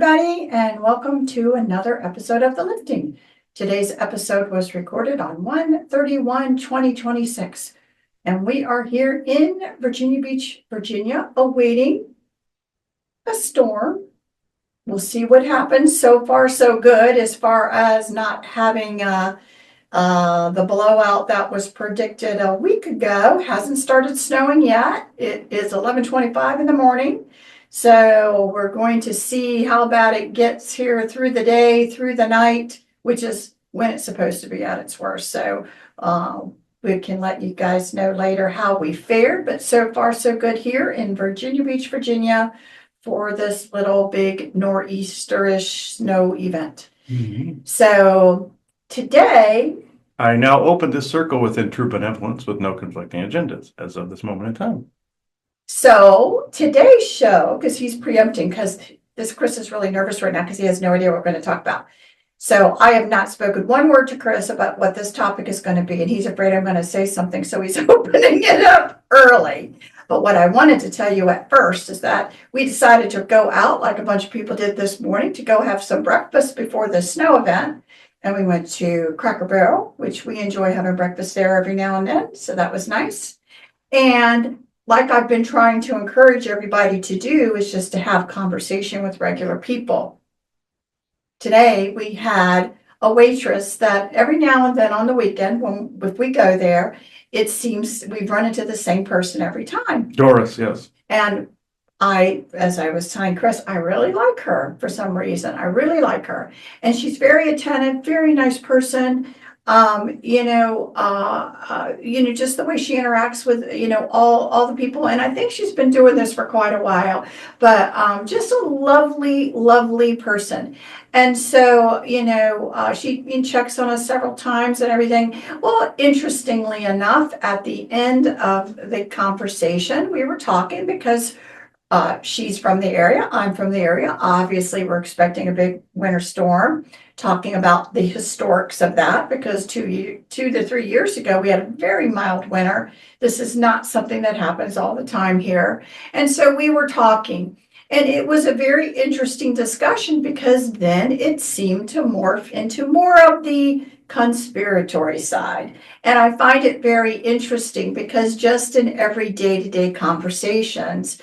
everybody, and welcome to another episode of The Lifting. Today's episode was recorded on 1/31/2026, and we are here in Virginia Beach, Virginia, awaiting a storm. We'll see what happens. So far, so good, as far as not having the blowout that was predicted a week ago. Hasn't started snowing yet. It is 11:25 in the morning. So we're going to see how bad it gets here through the day, through the night, which is when it's supposed to be at its worst. So we can let you guys know later how we fared. But so far, so good here in Virginia Beach, Virginia, for this little big nor'easterish snow event. So today, I now open this circle within true benevolence with no conflicting agendas as of this moment in time. So today's show, because he's preempting, because Chris is really nervous right now because he has no idea what we're going to talk about. So I have not spoken one word to Chris about what this topic is going to be, and he's afraid I'm going to say something, so he's opening it up early. But what I wanted to tell you at first is that we decided to go out like a bunch of people did this morning to go have some breakfast before the snow event. And we went to Cracker Barrel, which we enjoy having breakfast there every now and then. So that was nice. And like I've been trying to encourage everybody to do, is just to have conversation with regular people. Today, we had a waitress that every now and then on the weekend, if we go there, it seems we've run into the same person every time. Doris, yes. And as I was telling Chris, I really like her for some reason. I really like her. And she's very attentive, very nice person. Just the way she interacts with, all the people. And I think she's been doing this for quite a while, but just a lovely, lovely person. And so, she checks on us several times and everything. Well, interestingly enough, at the end of the conversation, we were talking because she's from the area. I'm from the area. Obviously, we're expecting a big winter storm, talking about the historics of that, because 2 to 3 years ago, we had a very mild winter. This is not something that happens all the time here. And so we were talking, and it was a very interesting discussion because then it seemed to morph into more of the conspiratory side. And I find it very interesting because just in every day-to-day conversations,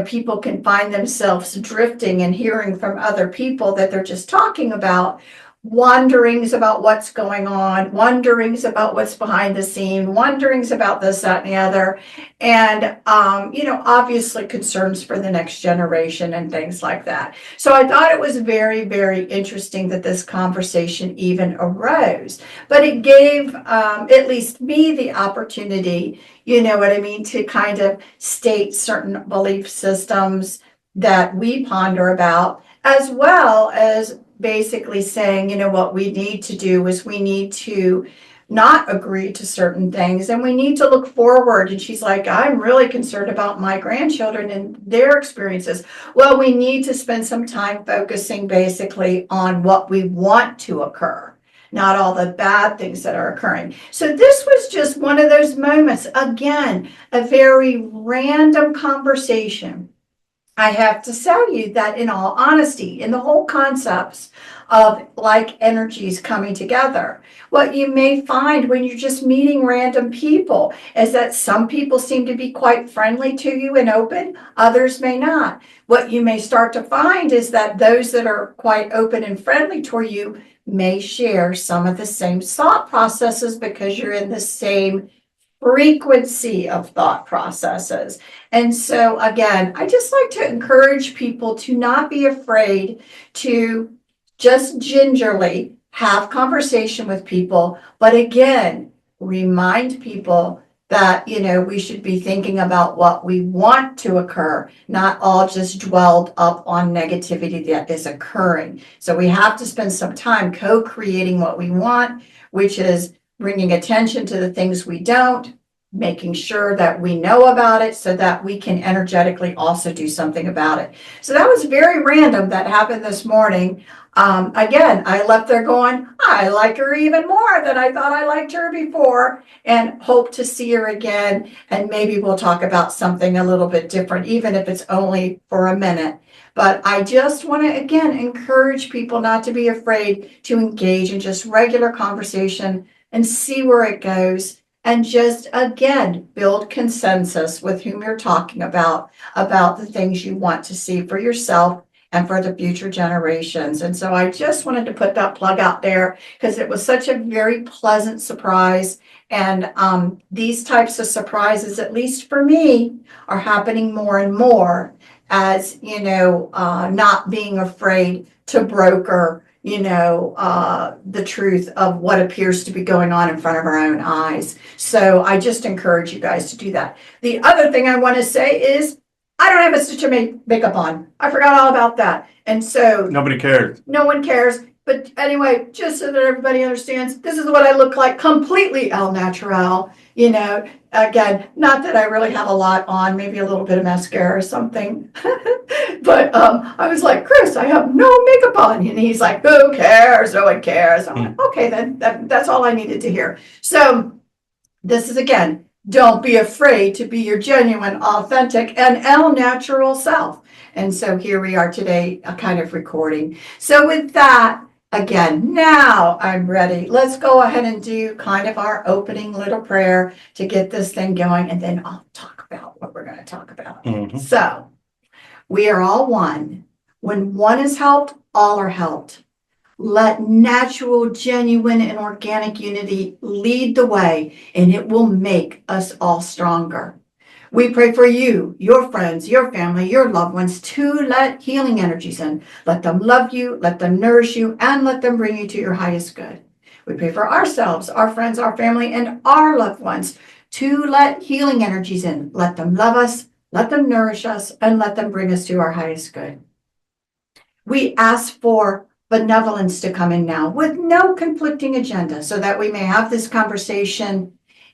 people can find themselves drifting and hearing from other people that they're just talking about wonderings about what's going on, wonderings about what's behind the scene, wonderings about this, that, and the other, and obviously concerns for the next generation and things like that. So I thought it was very, very interesting that this conversation even arose, but it gave at least me the opportunity, to kind of state certain belief systems that we ponder about, as well as basically saying, what we need to do is we need to not agree to certain things and we need to look forward. And she's like, I'm really concerned about my grandchildren and their experiences. Well, we need to spend some time focusing basically on what we want to occur, not all the bad things that are occurring. So this was just one of those moments, again, a very random conversation. I have to tell you that in all honesty, in the whole concepts of like energies coming together, what you may find when you're just meeting random people is that some people seem to be quite friendly to you and open, others may not. What you may start to find is that those that are quite open and friendly toward you may share some of the same thought processes because you're in the same frequency of thought processes. And so again, I just like to encourage people to not be afraid to just gingerly have conversation with people, but again, remind people that, we should be thinking about what we want to occur, not all just dwelled up on negativity that is occurring. So we have to spend some time co-creating what we want, which is bringing attention to the things we don't, making sure that we know about it so that we can energetically also do something about it. So that was very random that happened this morning. Again, I left there going, I like her even more than I thought I liked her before, and hope to see her again. And maybe we'll talk about something a little bit different, even if it's only for a minute. But I just want to, again, encourage people not to be afraid to engage in just regular conversation and see where it goes. And just, again, build consensus with whom you're talking about the things you want to see for yourself and for the future generations. And so I just wanted to put that plug out there because it was such a very pleasant surprise. And these types of surprises, at least for me, are happening more and more as, not being afraid to broker, the truth of what appears to be going on in front of our own eyes. So I just encourage you guys to do that. The other thing I want to say is I don't have a stitch of makeup on. I forgot all about that. And so Nobody cares. no one cares. But anyway, just so that everybody understands, this is what I look like, completely au naturel. Again, not that I really have a lot on, maybe a little bit of mascara or something. But I was like, Chris, I have no makeup on. And he's like, who cares? No one cares. I'm like, okay, then that's all I needed to hear. So this is, again, don't be afraid to be your genuine, authentic, and au natural self. And so here we are today, a kind of recording. So with that, again, now I'm ready. Let's go ahead and do kind of our opening little prayer to get this thing going, and then I'll talk about what we're going to talk about. Mhm. So we are all one. When one is helped, all are helped. Let natural, genuine, and organic unity lead the way, and it will make us all stronger. We pray for you, your friends, your family, your loved ones to let healing energies in. Let them love you, let them nourish you, and let them bring you to your highest good. We pray for ourselves, our friends, our family, and our loved ones to let healing energies in. Let them love us, let them nourish us, and let them bring us to our highest good. We ask for benevolence to come in now with no conflicting agenda so that we may have this conversation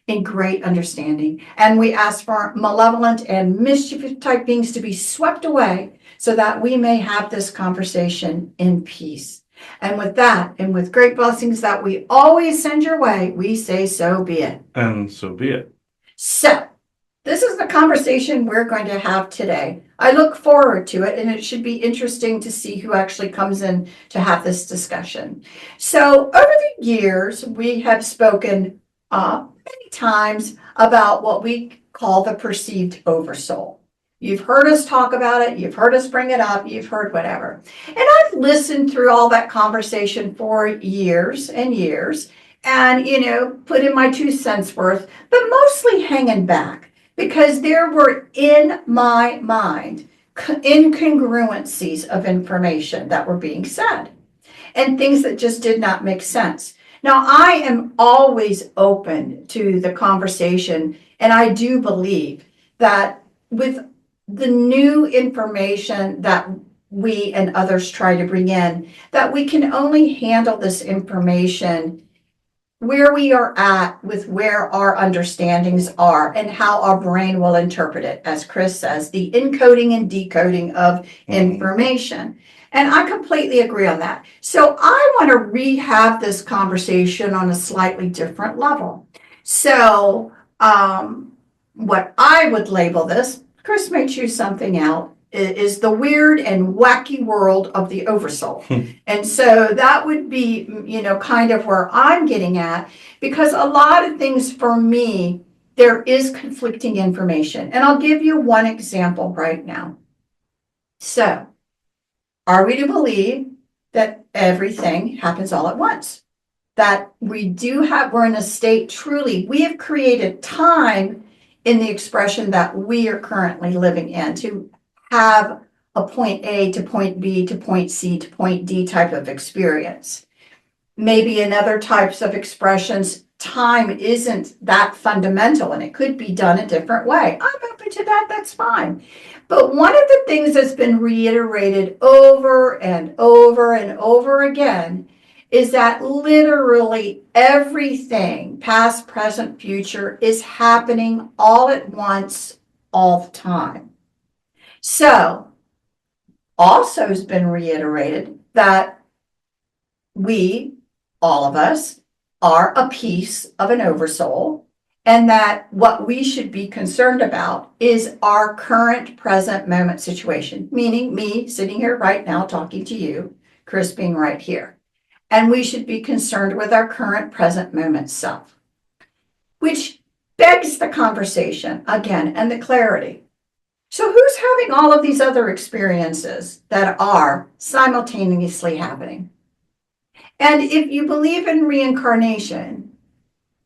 in great understanding. And we ask for malevolent and mischievous type beings to be swept away so that we may have this conversation in peace. And with that, and with great blessings that we always send your way, we say so be it. And so be it. So this is the conversation we're going to have today. I look forward to it, and it should be interesting to see who actually comes in to have this discussion. So over the years, we have spoken many times about what we call the perceived oversoul. You've heard us talk about it. You've heard us bring it up. You've heard whatever. And I've listened through all that conversation for years and years and, put in my 2 cents worth, but mostly hanging back. Because there were, in my mind, incongruencies of information that were being said and things that just did not make sense. Now, I am always open to the conversation, and I do believe that with the new information that we and others try to bring in, that we can only handle this information where we are at with where our understandings are and how our brain will interpret it, as Chris says, the encoding and decoding of information. And I completely agree on that. So I want to rehab this conversation on a slightly different level. So what I would label this, Chris may choose something out, is the weird and wacky world of the Oversoul. And so that would be, kind of where I'm getting at, because a lot of things for me, there is conflicting information. And I'll give you one example right now. So, are we to believe that everything happens all at once? That we're in a state, truly, we have created time in the expression that we are currently living in to have a point A to point B to point C to point D type of experience. Maybe in other types of expressions, time isn't that fundamental and it could be done a different way. I'm open to that, that's fine. But one of the things that's been reiterated over and over and over again is that literally everything, past, present, future, is happening all at once, all the time. So, also has been reiterated that we, all of us, are a piece of an oversoul, and that what we should be concerned about is our current present moment situation, meaning me sitting here right now talking to you, Chris being right here. And we should be concerned with our current present moment self, which begs the conversation again and the clarity. So who's having all of these other experiences that are simultaneously happening? And if you believe in reincarnation,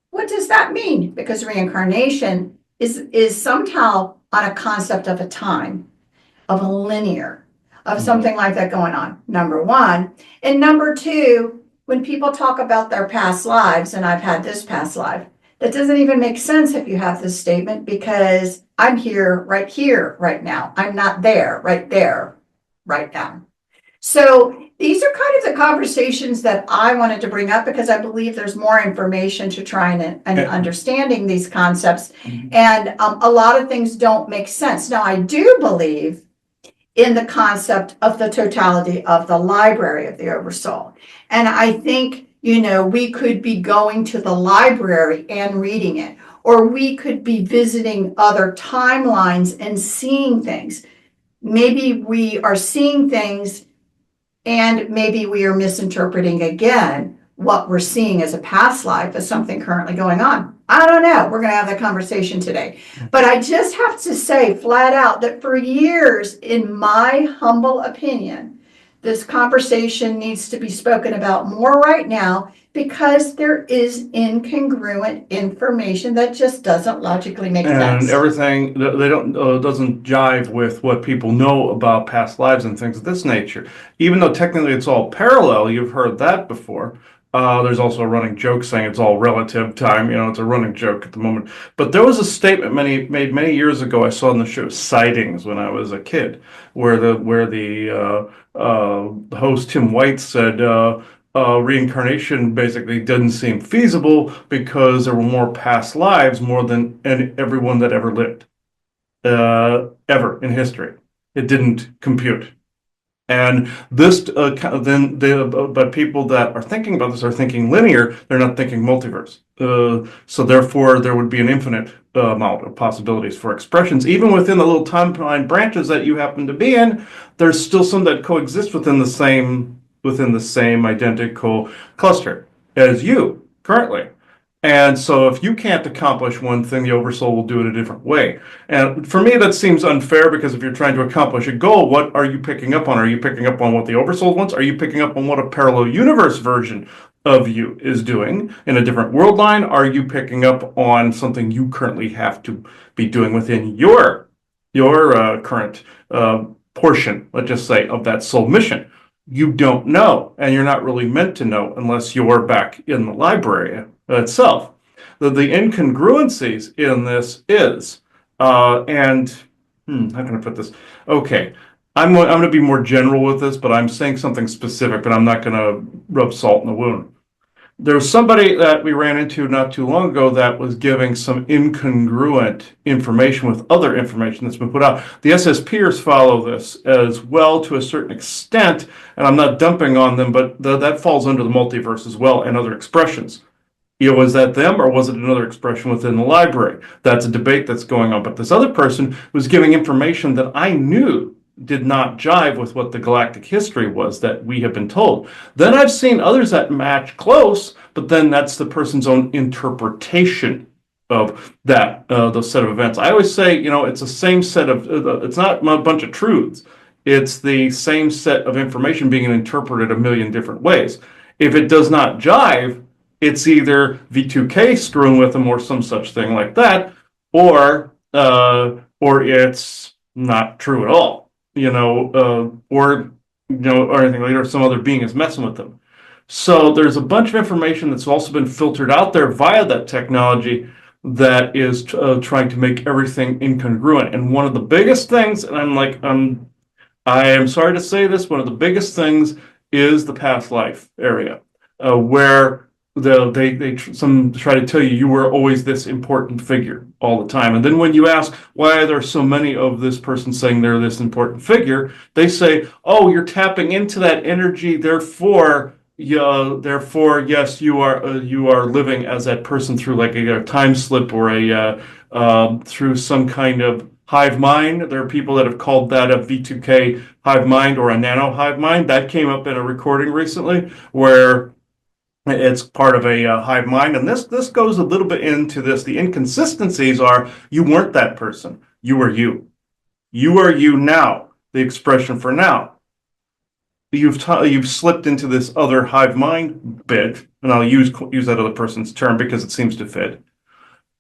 what does that mean? Because reincarnation is somehow on a concept of a time, of a linear, of something like that going on, number one. And number two, when people talk about their past lives, and I've had this past life, that doesn't even make sense if you have this statement, because I'm here, right now. I'm not there, right now. So these are kind of the conversations that I wanted to bring up, because I believe there's more information to try and understanding these concepts. And a lot of things don't make sense. Now, I do believe in the concept of the totality of the library of the Oversoul. And I think, we could be going to the library and reading it, or we could be visiting other timelines and seeing things. Maybe we are seeing things, and maybe we are misinterpreting again what we're seeing as a past life as something currently going on. I don't know. We're going to have that conversation today. But I just have to say flat out that for years, in my humble opinion, this conversation needs to be spoken about more right now, because there is incongruent information that just doesn't logically make sense. And everything they don't doesn't jive with what people know about past lives and things of this nature. Even though technically it's all parallel, you've heard that before. There's also a running joke saying it's all relative time. It's a running joke at the moment. But there was a statement made many years ago. I saw on the show Sightings when I was a kid, where the host Tim White said reincarnation basically didn't seem feasible because there were more past lives, more than everyone that ever lived, ever in history. It didn't compute. And this, but people that are thinking about this are thinking linear. They're not thinking multiverse. So therefore, there would be an infinite amount of possibilities for expressions, even within the little timeline branches that you happen to be in. There's still some that coexist within the same identical cluster as you currently. And so if you can't accomplish one thing, the Oversoul will do it a different way. And for me, that seems unfair, because if you're trying to accomplish a goal, what are you picking up on? Are you picking up on what the Oversoul wants? Are you picking up on what a parallel universe version of you is doing in a different world line? Are you picking up on something you currently have to be doing within your current portion, let's just say, of that soul mission? You don't know, and you're not really meant to know unless you're back in the library itself. The incongruencies in this is, how can I put this? Okay, I'm going to be more general with this, but I'm saying something specific, but I'm not going to rub salt in the wound. There's somebody that we ran into not too long ago that was giving some incongruent information with other information that's been put out. The SSPers follow this as well to a certain extent, and I'm not dumping on them, but that falls under the multiverse as well and other expressions. Was that them, or was it another expression within the library? That's a debate that's going on. But this other person was giving information that I knew did not jive with what the galactic history was that we have been told. Then I've seen others that match close, but then that's the person's own interpretation of that, those set of events. I always say, it's the same set of, it's not a bunch of truths. It's the same set of information being interpreted a million different ways. If it does not jive, it's either V2K screwing with them or some such thing like that, or it's not true at all. Or anything later, or some other being is messing with them. So there's a bunch of information that's also been filtered out there via that technology that is trying to make everything incongruent. And one of the biggest things, and I am sorry to say this, one of the biggest things is the past life area, where some try to tell you were always this important figure all the time. And then when you ask why are there so many of this person saying they're this important figure, they say, oh, you're tapping into that energy, therefore Yeah, therefore, yes, you are living as that person through like a time slip or a through some kind of hive mind. There are people that have called that a V2K hive mind or a nano hive mind. That came up in a recording recently where it's part of a hive mind, and this goes a little bit into this. The inconsistencies are you weren't that person. You were you. You are you now. The expression for now you've slipped into this other hive mind bit, and I'll use that other person's term because it seems to fit.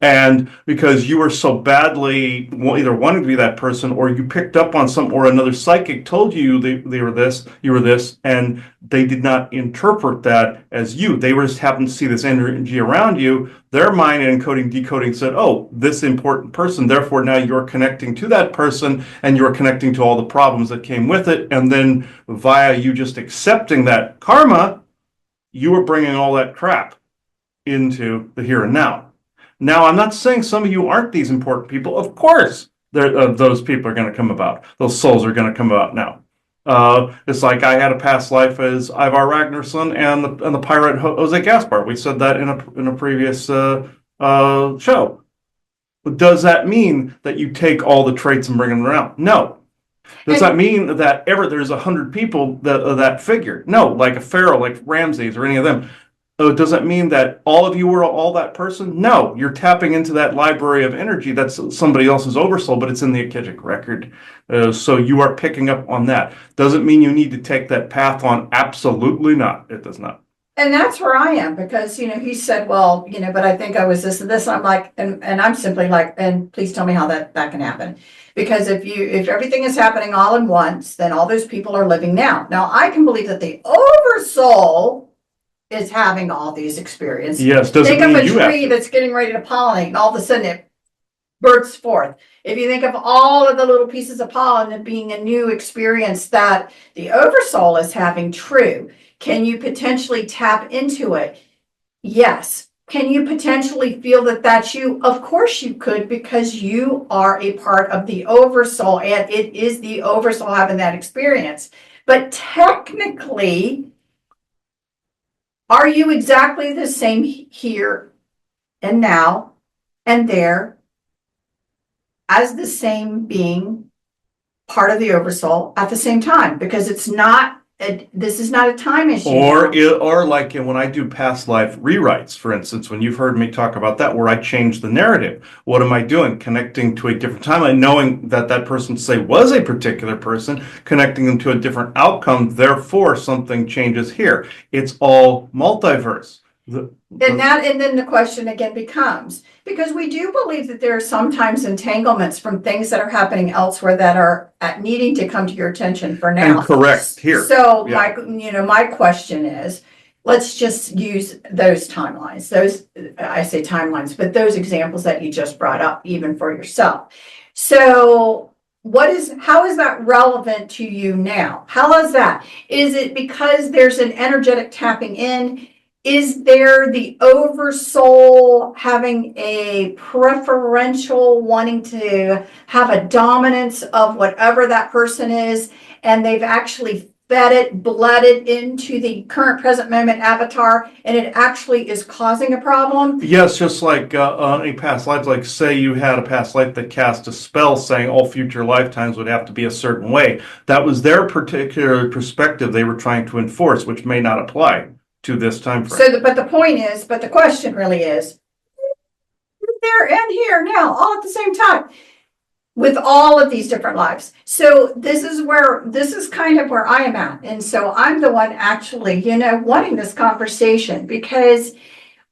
And because you were so badly either wanting to be that person, or you picked up on some, or another psychic told you they were this, you were this, and they did not interpret that as you. They were just happened to see this energy around you. Their mind encoding, decoding said, oh, this important person. Therefore, now you're connecting to that person and you're connecting to all the problems that came with it. And then via you just accepting that karma, you are bringing all that crap into the here and now. Now, I'm not saying some of you aren't these important people. Of course, those people are going to come about. Those souls are going to come about now. It's like I had a past life as Ivar Ragnarsson and the pirate Jose Gaspar. We said that in a previous show. But does that mean that you take all the traits and bring them around? No. Does that mean that there's 100 people that figure? No, like a pharaoh, like Ramses or any of them. Does that mean that all of you were all that person? No, you're tapping into that library of energy that's somebody else's oversoul, but it's in the Akashic record. So you are picking up on that. Does it mean you need to take that path on? Absolutely not. It does not. And that's where I am because, he said, well, but I think I was this and this. I'm like, and I'm simply like, and please tell me how that can happen. Because if everything is happening all at once, then all those people are living now. Now I can believe that the oversoul is having all these experiences. Yes, doesn't think mean of a you have tree to. that's getting ready to pollinate, and all of a sudden it bursts forth. If you think of all of the little pieces of pollen being a new experience that the oversoul is having, true. Can you potentially tap into it? Yes. Can you potentially feel that that's you? Of course you could, because you are a part of the oversoul, and it is the oversoul having that experience. But technically, are you exactly the same here and now and there as the same being part of the oversoul at the same time? Because this is not a time issue. Or like when I do past life rewrites, for instance, when you've heard me talk about that, where I change the narrative. What am I doing? Connecting to a different timeline, knowing that person, say, was a particular person, connecting them to a different outcome. Therefore, something changes here. It's all multiverse. And then the question again becomes, because we do believe that there are sometimes entanglements from things that are happening elsewhere that are needing to come to your attention for now. And correct here. So my question is, let's just use those timelines. I say timelines, but those examples that you just brought up, even for yourself. So how is that relevant to you now? How is that? Is it because there's an energetic tapping in? Is there the oversoul having a preferential wanting to have a dominance of whatever that person is, and they've actually fed it, bled it into the current present moment avatar, and it actually is causing a problem? Yes, just like any past lives, like say you had a past life that cast a spell saying all future lifetimes would have to be a certain way. That was their particular perspective they were trying to enforce, which may not apply to this time frame. But the question really is, there and here now, all at the same time, with all of these different lives. So this is kind of where I am at. And so I'm the one actually, wanting this conversation, because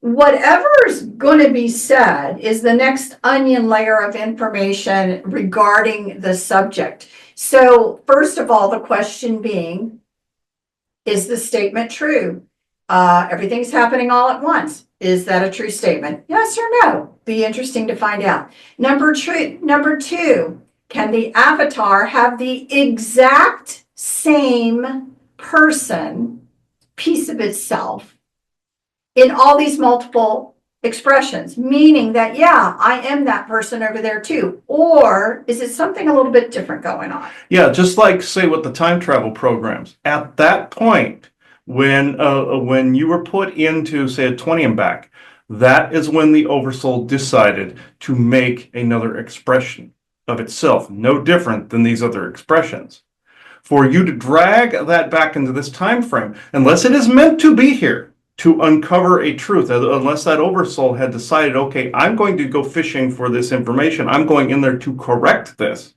whatever is going to be said is the next onion layer of information regarding the subject. So first of all, the question being, is the statement true? Everything's happening all at once. Is that a true statement? Yes or no? Be interesting to find out. Number two, can the avatar have the exact same piece of itself in all these multiple expressions? Meaning that, yeah, I am that person over there too. Or is it something a little bit different going on? Yeah, just like say with the time travel programs. At that point, When you were put into, say, a 20 and back, that is when the Oversoul decided to make another expression of itself, no different than these other expressions. For you to drag that back into this time frame, unless it is meant to be here to uncover a truth, unless that Oversoul had decided, okay, I'm going to go fishing for this information, I'm going in there to correct this,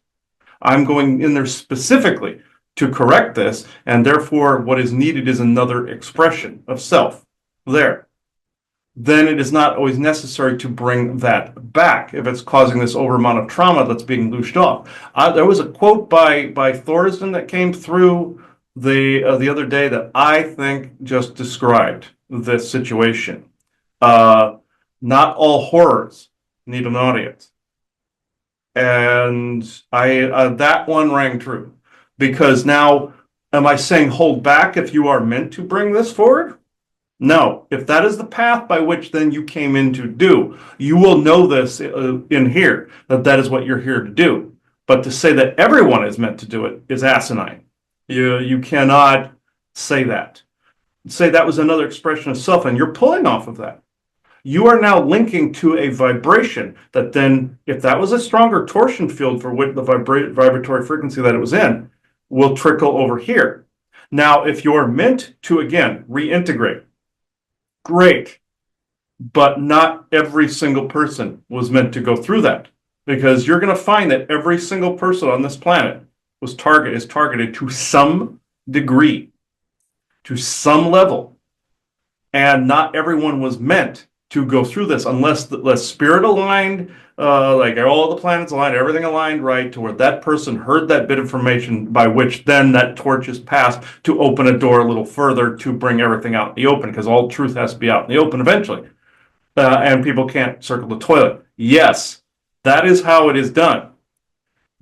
I'm going in there specifically to correct this, and therefore what is needed is another expression of self there. Then it is not always necessary to bring that back if it's causing this over amount of trauma that's being loosed off. There was a quote by Thorsden that came through the other day that I think just described this situation. Not all horrors need an audience. And that one rang true, because now, am I saying hold back if you are meant to bring this forward? No. If that is the path by which then you came in to do, you will know this in here, that is what you're here to do. But to say that everyone is meant to do it is asinine. You cannot say that. Say that was another expression of self, and you're pulling off of that. You are now linking to a vibration that then, if that was a stronger torsion field for what the vibratory frequency that it was in, will trickle over here. Now, if you're meant to, again, reintegrate, great. But not every single person was meant to go through that, because you're going to find that every single person on this planet is targeted to some degree, to some level. And not everyone was meant to go through this unless spirit aligned, like all the planets aligned, everything aligned right to where that person heard that bit of information by which then that torch is passed to open a door a little further to bring everything out in the open, because all truth has to be out in the open eventually. And people can't circle the toilet. Yes, that is how it is done.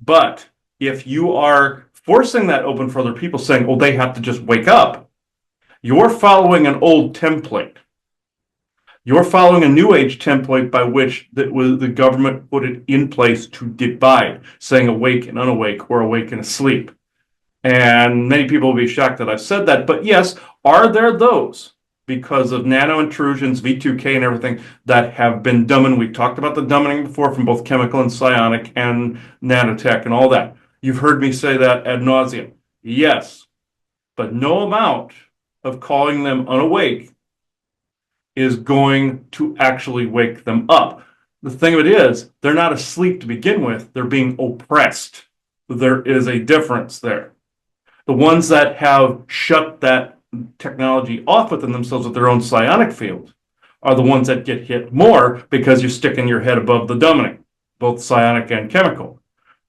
But if you are forcing that open for other people, saying, oh, they have to just wake up, you're following an old template. You're following a New Age template by which the government put it in place to divide, saying awake and unawake, or awake and asleep. And many people will be shocked that I've said that. But yes, are there those, because of nano intrusions, V2K and everything, that have been dumbing? We've talked about the dumbing before from both chemical and psionic and nanotech and all that. You've heard me say that ad nauseum. Yes, but no amount of calling them unawake is going to actually wake them up. The thing of it is, they're not asleep to begin with, they're being oppressed. There is a difference there. The ones that have shut that technology off within themselves with their own psionic field are the ones that get hit more, because you're sticking your head above the dumbing, both psionic and chemical.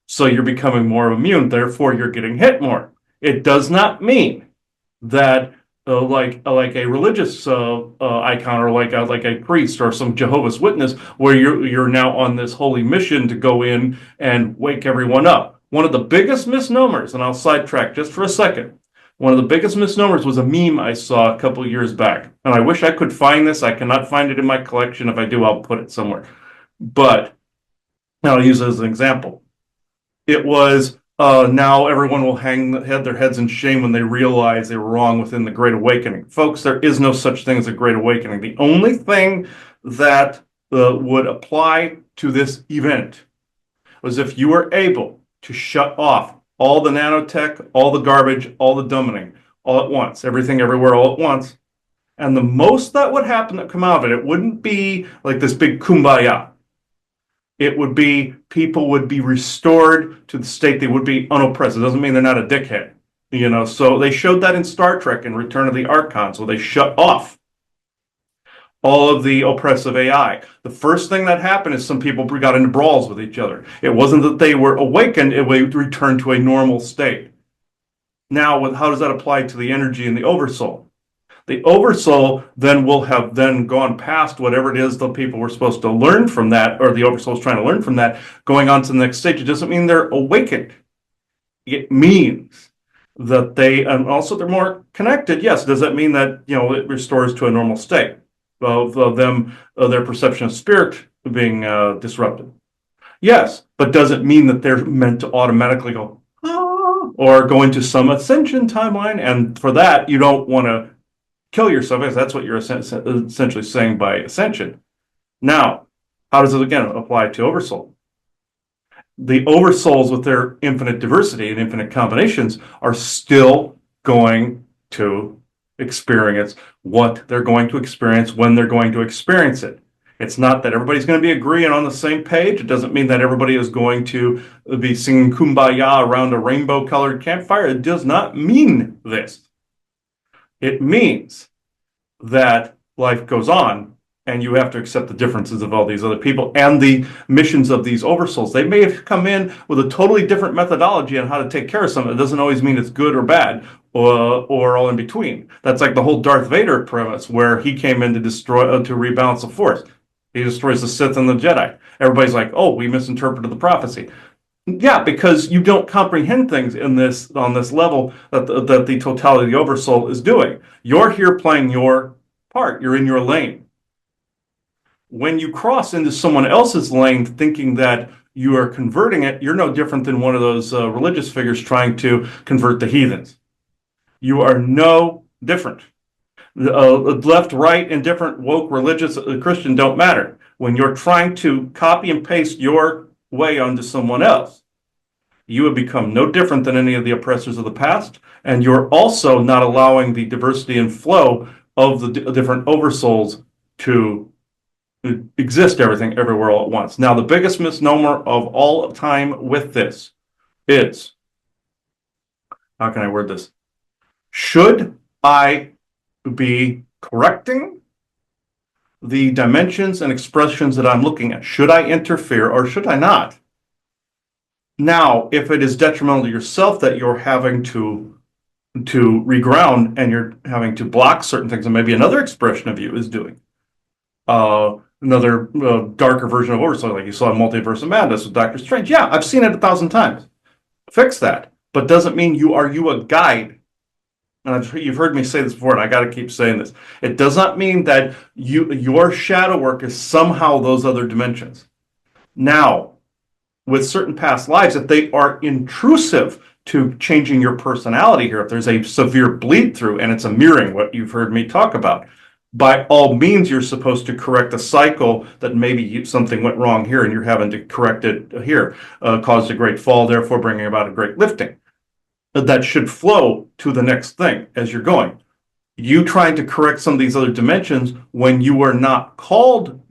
So you're becoming more immune, therefore you're getting hit more. It does not mean that like a religious icon, or like a priest or some Jehovah's Witness, where you're now on this holy mission to go in and wake everyone up. One of the biggest misnomers, and I'll sidetrack just for a second, one of the biggest misnomers was a meme I saw a couple of years back, and I wish I could find this. I cannot find it in my collection. If I do, I'll put it somewhere. But I'll use it as an example. It was, now everyone will hang their heads in shame when they realize they were wrong within the Great Awakening. Folks, there is no such thing as a Great Awakening. The only thing that would apply to this event was if you were able to shut off all the nanotech, all the garbage, all the dumbing, all at once, everything everywhere all at once. And the most that would happen that come out of it, it wouldn't be like this big kumbaya. It would be, people would be restored to the state they would be unoppressed. It doesn't mean they're not a dickhead, you know. So they showed that in Star Trek and Return of the Archon. So they shut off all of the oppressive AI. The first thing that happened is some people got into brawls with each other. It wasn't that they were awakened, it would return to a normal state. Now, how does that apply to the energy in the Oversoul? The Oversoul then will have then gone past whatever it is the people were supposed to learn from that, or the Oversoul is trying to learn from that, going on to the next stage. It doesn't mean they're awakened. It means that and also they're more connected. Yes. Does that mean that, it restores to a normal state of them, their perception of spirit being disrupted? Yes. But does it mean that they're meant to automatically go, or go into some ascension timeline? And for that, you don't want to kill yourself, because that's what you're essentially saying by ascension. Now, how does it again apply to Oversoul? The Oversouls with their infinite diversity and infinite combinations are still going to experience what they're going to experience when they're going to experience it. It's not that everybody's going to be agreeing on the same page. It doesn't mean that everybody is going to be singing Kumbaya around a rainbow colored campfire. It does not mean this. It means that life goes on and you have to accept the differences of all these other people and the missions of these oversouls. They may have come in with a totally different methodology on how to take care of something. It doesn't always mean it's good or bad, or all in between. That's like the whole Darth Vader premise, where he came in to destroy, to rebalance the Force. He destroys the Sith and the Jedi. Everybody's like, "Oh, we misinterpreted the prophecy." Yeah, because you don't comprehend things on this level that the totality of the Oversoul is doing. You're here playing your part. You're in your lane. When you cross into someone else's lane thinking that you are converting it, you're no different than one of those religious figures trying to convert the heathens. You are no different. Left, right, indifferent, woke, religious, Christian don't matter. When you're trying to copy and paste your way onto someone else, you have become no different than any of the oppressors of the past, and you're also not allowing the diversity and flow of the different oversouls to exist everywhere all at once. Now, the biggest misnomer of all time with this is, how can I word this? Should I be correcting the dimensions and expressions that I'm looking at? Should I interfere or should I not? Now, if it is detrimental to yourself that you're having to reground and you're having to block certain things, and maybe another expression of you is doing another darker version of Oversoul, like you saw in Multiverse of Madness with Doctor Strange. Yeah, I've seen it 1,000 times. Fix that, but doesn't mean you a guide. And you've heard me say this before, and I got to keep saying this. It does not mean that your shadow work is somehow those other dimensions. Now, with certain past lives, if they are intrusive to changing your personality here, if there's a severe bleed through and it's a mirroring, what you've heard me talk about, by all means, you're supposed to correct a cycle that maybe something went wrong here and you're having to correct it here, caused a great fall, therefore bringing about a great lifting. That should flow to the next thing as you're going. You trying to correct some of these other dimensions when you were not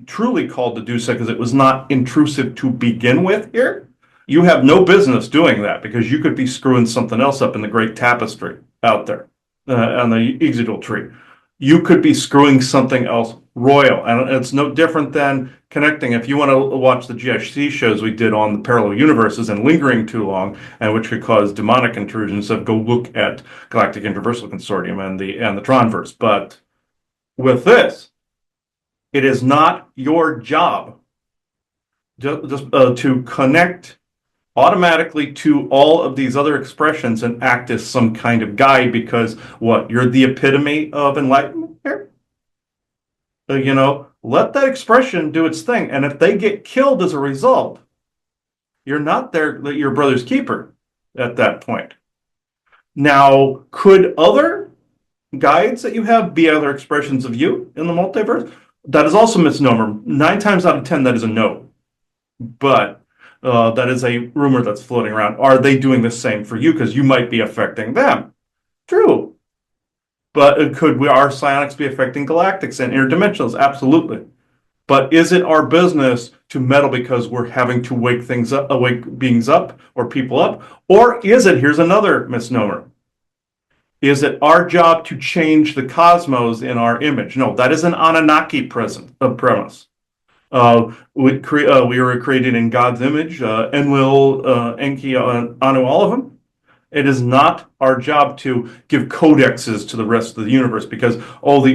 truly called to do so, because it was not intrusive to begin with here, you have no business doing that, because you could be screwing something else up in the great tapestry out there on the Exegol tree. You could be screwing something else royal, and it's no different than connecting. If you want to watch the GHC shows we did on the parallel universes and lingering too long, and which could cause demonic intrusions, so go look at Galactic Interversal Consortium and the Tronverse. But with this, it is not your job just to connect automatically to all of these other expressions and act as some kind of guide, because what, you're the epitome of enlightenment here? Let that expression do its thing, and if they get killed as a result, you're not your brother's keeper at that point. Now, could other guides that you have be other expressions of you in the multiverse? That is also a misnomer. 9 times out of 10, that is a no. But that is a rumor that's floating around. Are they doing the same for you? Because you might be affecting them. True. But could our psionics be affecting galactics and interdimensionals? Absolutely. But is it our business to meddle because we're having to wake beings up or people up? Or is it, here's another misnomer, is it our job to change the cosmos in our image? No, that is an Anunnaki premise. We were created in God's image, Enlil, Enki, Anu, all of them. It is not our job to give codexes to the rest of the universe, because the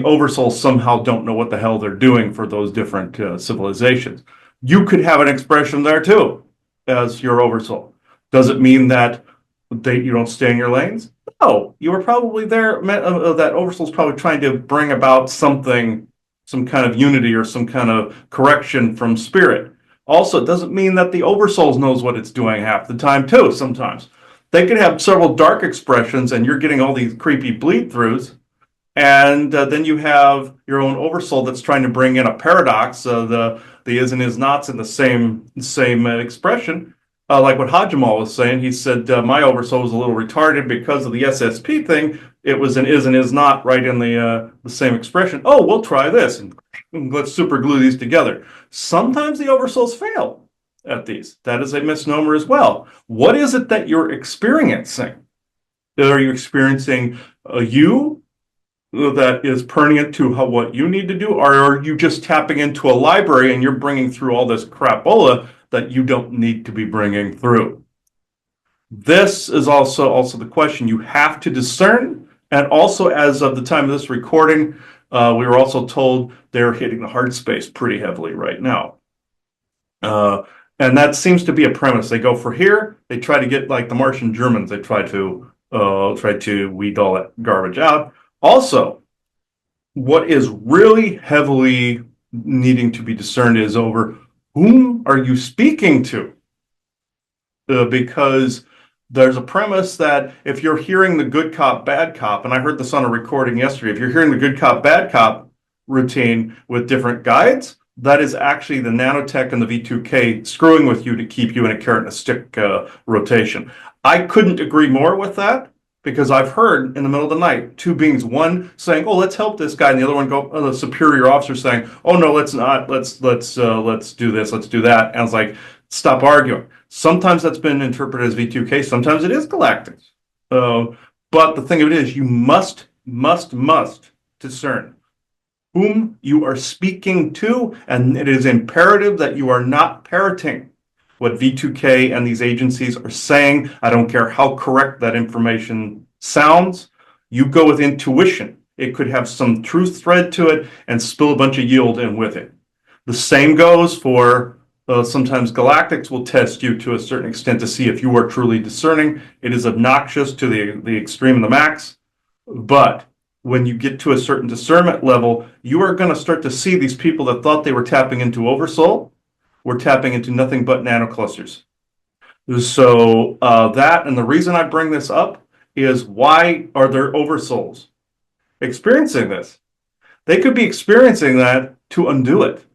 oversouls somehow don't know what the hell they're doing for those different civilizations. You could have an expression there too as your oversoul. Does it mean that you don't stay in your lanes? No, you were probably there. That oversoul's probably trying to bring about some kind of unity or some kind of correction from spirit. Also, it doesn't mean that the oversoul knows what it's doing half the time too. Sometimes they could have several dark expressions and you're getting all these creepy bleed throughs, And then you have your own oversoul that's trying to bring in a paradox, the is and is nots in the same expression. Like what Hajamal was saying, he said my oversoul was a little retarded because of the SSP thing. It was an is and is not right in the same expression. Oh, we'll try this and let's super glue these together. Sometimes the oversouls fail at these. That is a misnomer as well. What is it that you're experiencing? Are you experiencing you that is pertinent to what you need to do, or are you just tapping into a library and you're bringing through all this crapola that you don't need to be bringing through? This is also the question you have to discern. And also, as of the time of this recording, we were also told they're hitting the heart space pretty heavily right now. And that seems to be a premise. They go for here. They try to get like the Martian Germans. They try to weed all that garbage out. Also, what is really heavily needing to be discerned is over whom are you speaking to? Because there's a premise that if you're hearing the good cop, bad cop, and I heard this on a recording yesterday, if you're hearing the good cop, bad cop routine with different guides, that is actually the nanotech and the V2K screwing with you to keep you in a carrot and a stick rotation. I couldn't agree more with that because I've heard in the middle of the night two beings, one saying, "Oh, let's help this guy," and the other one the superior officer saying, "Oh no, let's not. Let's do this. Let's do that." And I was like, "Stop arguing." Sometimes that's been interpreted as V2K. Sometimes it is galactics. But the thing of it is, you must discern whom you are speaking to, and it is imperative that you are not parroting what V2K and these agencies are saying. I don't care how correct that information sounds. You go with intuition. It could have some truth thread to it and spill a bunch of yield in with it. The same goes for sometimes galactics will test you to a certain extent to see if you are truly discerning. It is obnoxious to the extreme and the max, but when you get to a certain discernment level, you are going to start to see these people that thought they were tapping into Oversoul were tapping into nothing but nanoclusters. So that, and the reason I bring this up is why are there Oversouls experiencing this? They could be experiencing that to undo it,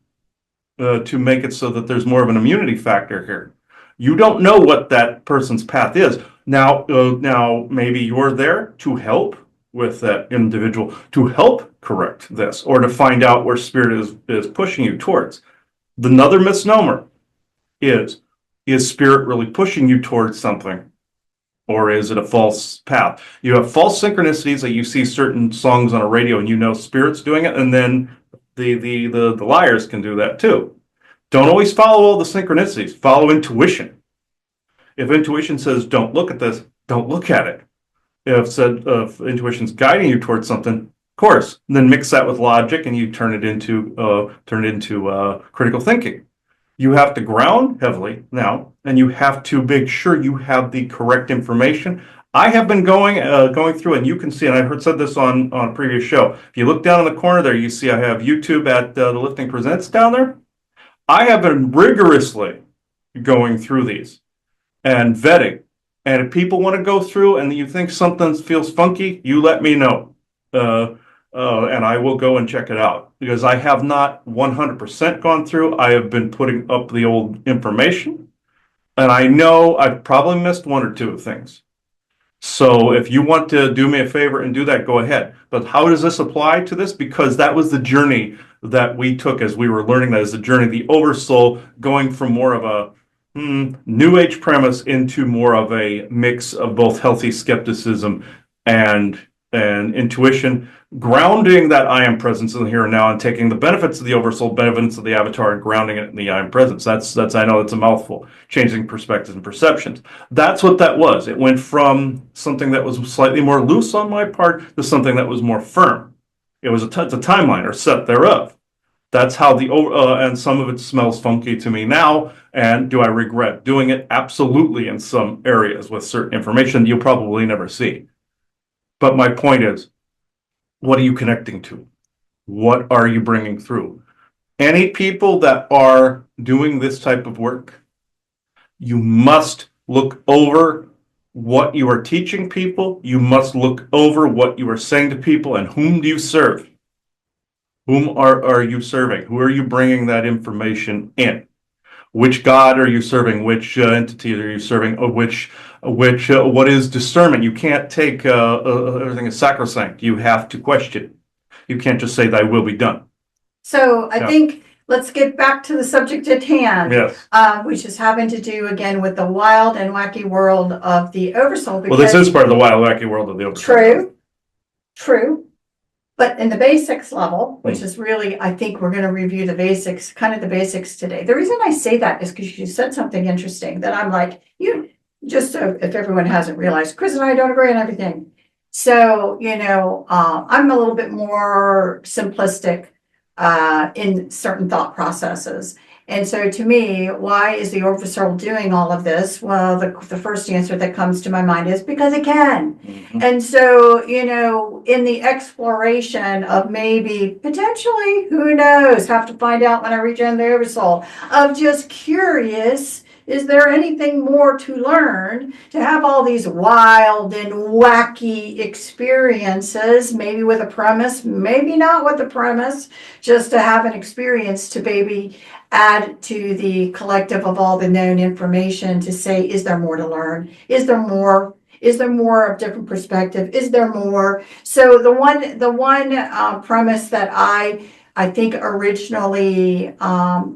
to make it so that there's more of an immunity factor here. You don't know what that person's path is. Now maybe you're there to help with that individual, to help correct this, or to find out where spirit is pushing you towards. Another misnomer is spirit really pushing you towards something? Or is it a false path? You have false synchronicities that you see certain songs on a radio and you know spirit's doing it, and then the liars can do that too. Don't always follow all the synchronicities. Follow intuition. If intuition says don't look at this, don't look at it. If intuition's guiding you towards something, of course, then mix that with logic and you turn it into critical thinking. You have to ground heavily now, and you have to make sure you have the correct information. I have been going through, and you can see, and I said this on a previous show. If you look down in the corner there, you see I have YouTube at the Lifting Presents down there. I have been rigorously going through these and vetting. And if people want to go through and you think something feels funky, you let me know. And I will go and check it out because I have not 100% gone through. I have been putting up the old information, and I know I've probably missed one or two things. So if you want to do me a favor and do that, go ahead. But how does this apply to this? Because that was the journey that we took as we were learning that as the journey, the Oversoul, going from more of a New Age premise into more of a mix of both healthy skepticism and intuition, grounding that I am presence in the here and now, and taking the benefits of the Oversoul, benefits of the Avatar, and grounding it in the I am presence. That's I know it's a mouthful. Changing perspectives and perceptions. That's what that was. It went from something that was slightly more loose on my part to something that was more firm. It was it's a timeline or set thereof. That's how and some of it smells funky to me now. And do I regret doing it? Absolutely, in some areas with certain information you'll probably never see. But my point is, what are you connecting to? What are you bringing through? Any people that are doing this type of work, you must look over what you are teaching people. You must look over what you are saying to people and whom do you serve? Whom are you serving? Who are you bringing that information in? Which God are you serving? Which entity are you serving? What is discernment? You can't take everything as sacrosanct. You have to question. You can't just say, "Thy will be done." So I Yeah. think let's get back to the subject at hand, Yes. which is having to do again with the wild and wacky world of the Oversoul. Well, this is part of the wild, wacky world of the Oversoul. True. But in the basics level, which is really, I think we're going to review the basics, kind of the basics today. The reason I say that is because you said something interesting that I'm like, just so if everyone hasn't realized, Chris and I don't agree on everything. So, I'm a little bit more simplistic in certain thought processes. And so to me, why is the Oversoul doing all of this? Well, the first answer that comes to my mind is because it can. Mhm. And so, in the exploration of maybe potentially, who knows, have to find out when I rejoin the Oversoul, of just curious, is there anything more to learn to have all these wild and wacky experiences, maybe with a premise, maybe not with a premise, just to have an experience to maybe add to the collective of all the known information to say, is there more to learn? Is there more? Is there more of different perspective? Is there more? So the one premise that I think originally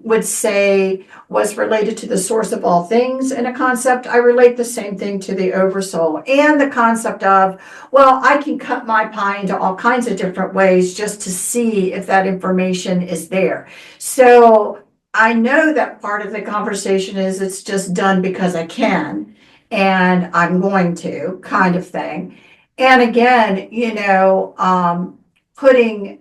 would say was related to the source of all things in a concept. I relate the same thing to the Oversoul and the concept of, well, I can cut my pie into all kinds of different ways just to see if that information is there. So I know that part of the conversation is it's just done because I can and I'm going to kind of thing. And again, putting,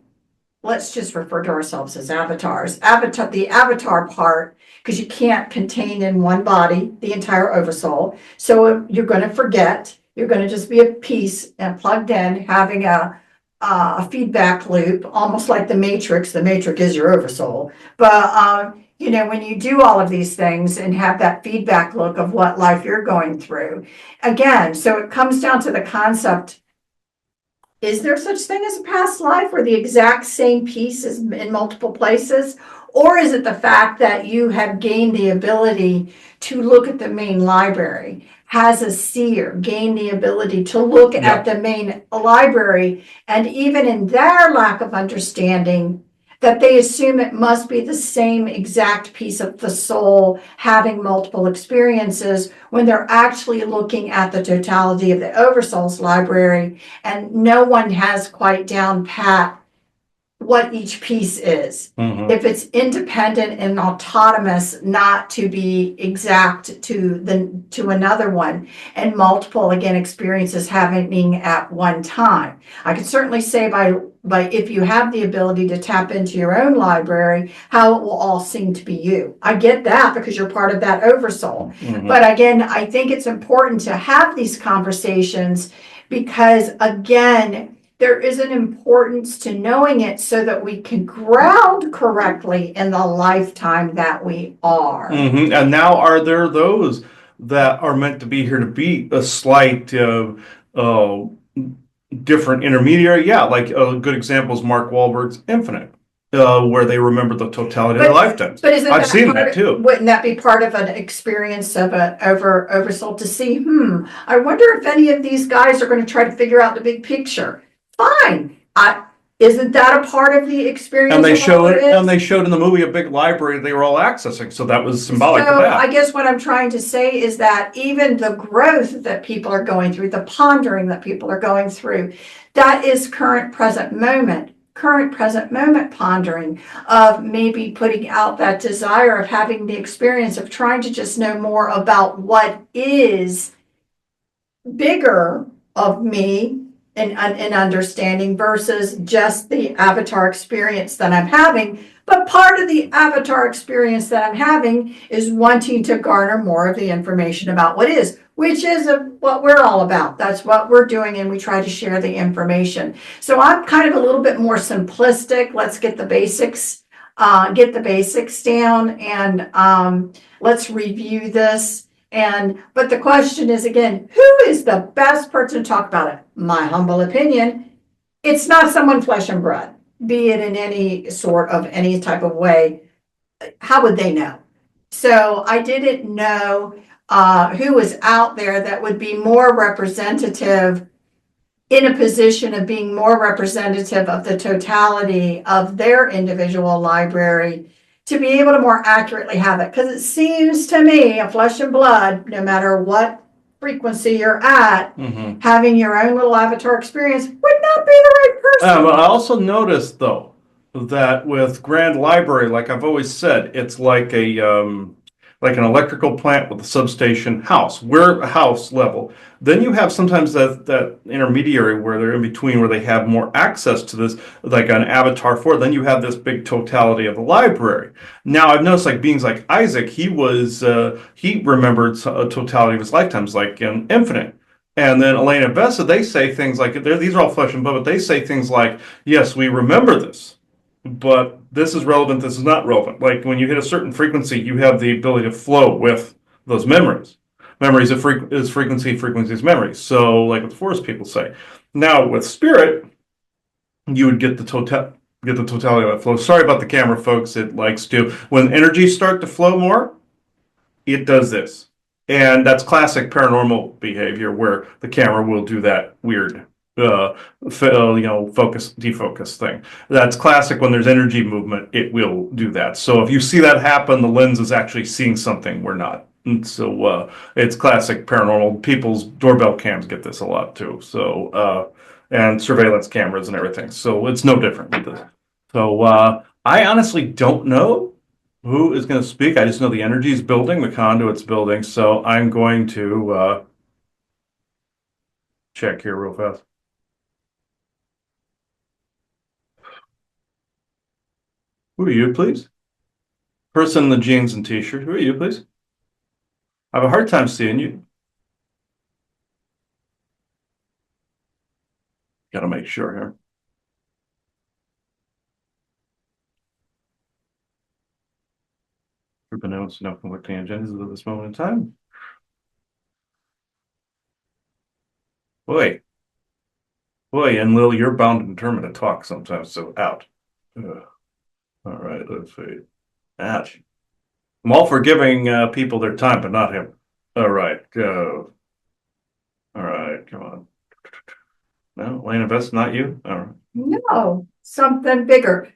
let's just refer to ourselves as avatars. The avatar part, because you can't contain in one body the entire Oversoul. So you're going to forget. You're going to just be a piece and plugged in, having a feedback loop, almost like the Matrix. The Matrix is your Oversoul. But, when you do all of these things and have that feedback loop of what life you're going through, again, so it comes down to the concept. Is there such thing as a past life where the exact same piece is in multiple places? Or is it the fact that you have gained the ability to look at the main library, has a seer gained the ability to look at the main library, and even in their lack of understanding, that they assume it must be the same exact piece of the soul having multiple experiences when they're actually looking at the totality of the Oversoul's library, and no one has quite down pat what each piece is. Mhm. If it's independent and autonomous, not to be exact to another one, and multiple again experiences happening at one time. I could certainly say by if you have the ability to tap into your own library, how it will all seem to be you. I get that because you're part of that Oversoul. Mhm. But again, I think it's important to have these conversations because again, there is an importance to knowing it so that we can ground correctly in the lifetime that we are. Mhm. And now, are there those that are meant to be here to be a slight uh, different intermediary? Yeah, like a good example is Mark Wahlberg's Infinite, where they remember the totality of their lifetimes. But isn't I've that seen part that of- too. Wouldn't that be part of an experience of an oversoul to see, I wonder if any of these guys are going to try to figure out the big picture. Fine. Isn't that a part of the experience? And they of all showed there is? and they showed in the movie a big library they were all accessing, so that was symbolic of So that. I guess what I'm trying to say is that even the growth that people are going through, the pondering that people are going through, that is current present moment pondering of maybe putting out that desire of having the experience of trying to just know more about what is bigger of me and understanding versus just the avatar experience that I'm having. But part of the avatar experience that I'm having is wanting to garner more of the information about what is, which is what we're all about. That's what we're doing, and we try to share the information. So I'm kind of a little bit more simplistic. Let's get the basics down, and let's review this. But the question is again, who is the best person to talk about it? My humble opinion, it's not someone flesh and blood, be it in any type of way. How would they know? So I didn't know who was out there that would be more representative, in a position of being more representative of the totality of their individual library, to be able to more accurately have it. Because it seems to me, a flesh and blood, no matter what frequency you're at, having your own little avatar experience would not be the right person. But I also noticed though that with Grand Library, like I've always said, it's like an electrical plant with a substation house. We're a house level. Then you have sometimes that intermediary where they're in between, where they have more access to this, like an avatar for. Then you have this big totality of the library. Now I've noticed like beings like Isaac, he remembered a totality of his lifetimes, like in Infinite. And then Elena Bessa, they say things like, these are all flesh and blood, but they say things like, yes, we remember this, but this is relevant, this is not relevant. Like when you hit a certain frequency, you have the ability to flow with those memories. Memories is frequency, frequency is memory. So, like what the forest people say. Now, with spirit, you would get the totality of that flow. Sorry about the camera, folks. It likes to, when energies start to flow more, it does this. And that's classic paranormal behavior where the camera will do that weird, focus, defocus thing. That's classic when there's energy movement, it will do that. So if you see that happen, the lens is actually seeing something we're not. And so it's classic paranormal. People's doorbell cams get this a lot too. So, and surveillance cameras and everything. So it's no different with this. So I honestly don't know who is going to speak. I just know the energy is building, the conduit's building. So I'm going to check here real fast. Who are you, please? Person in the jeans and t-shirt. Who are you, please? I have a hard time seeing you. Got to make sure here. Group announced no conflicting agendas at this moment in time. Boy, and Lil, you're bound and determined to talk sometimes. So out. All right, let's see. Ouch. I'm all for giving people their time, but not him. All right, go. All right, come on. No, Lane Invest, not you? All right. No, something bigger.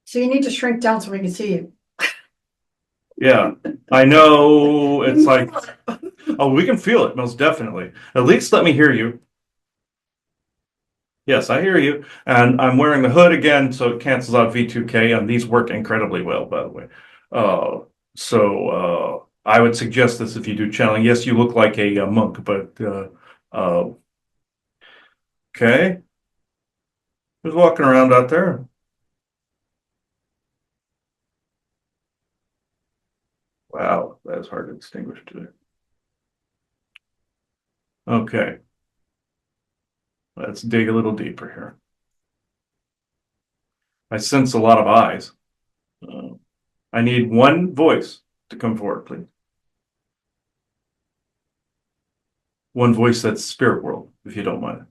So you need to shrink down so we can see you. Yeah, I know. It's like, oh, we can feel it, most definitely. At least let me hear you. Yes, I hear you. And I'm wearing the hood again, so it cancels out V2K, and these work incredibly well, by the way. Uh, I would suggest this if you do channeling. Yes, you look like a monk, but uh, okay. Who's walking around out there? Wow, that's hard to distinguish today. Okay, let's dig a little deeper here. I sense a lot of eyes. Uh, I need one voice to come forward, please. One voice that's spirit world, if you don't mind.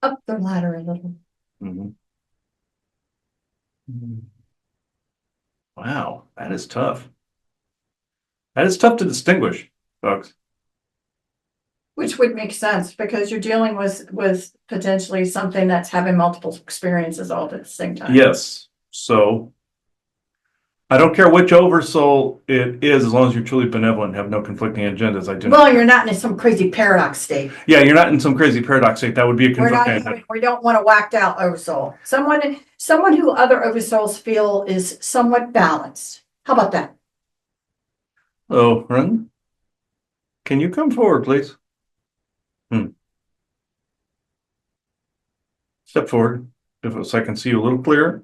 Up the ladder a little. Mhm. Wow, that is tough. That is tough to distinguish, folks. Which would make sense because you're dealing with potentially something that's having multiple experiences all at the same time. Yes. So I don't care which oversoul it is, as long as you're truly benevolent and have no conflicting agendas. I do not. Well, you're not in some crazy paradox state. Yeah, you're not in some crazy paradox state. That would be a conflicting. We don't want a whacked out oversoul. Someone who other oversouls feel is somewhat balanced. How about that? Oh, Ren, can you come forward, please? Step forward, so I can see you a little clearer.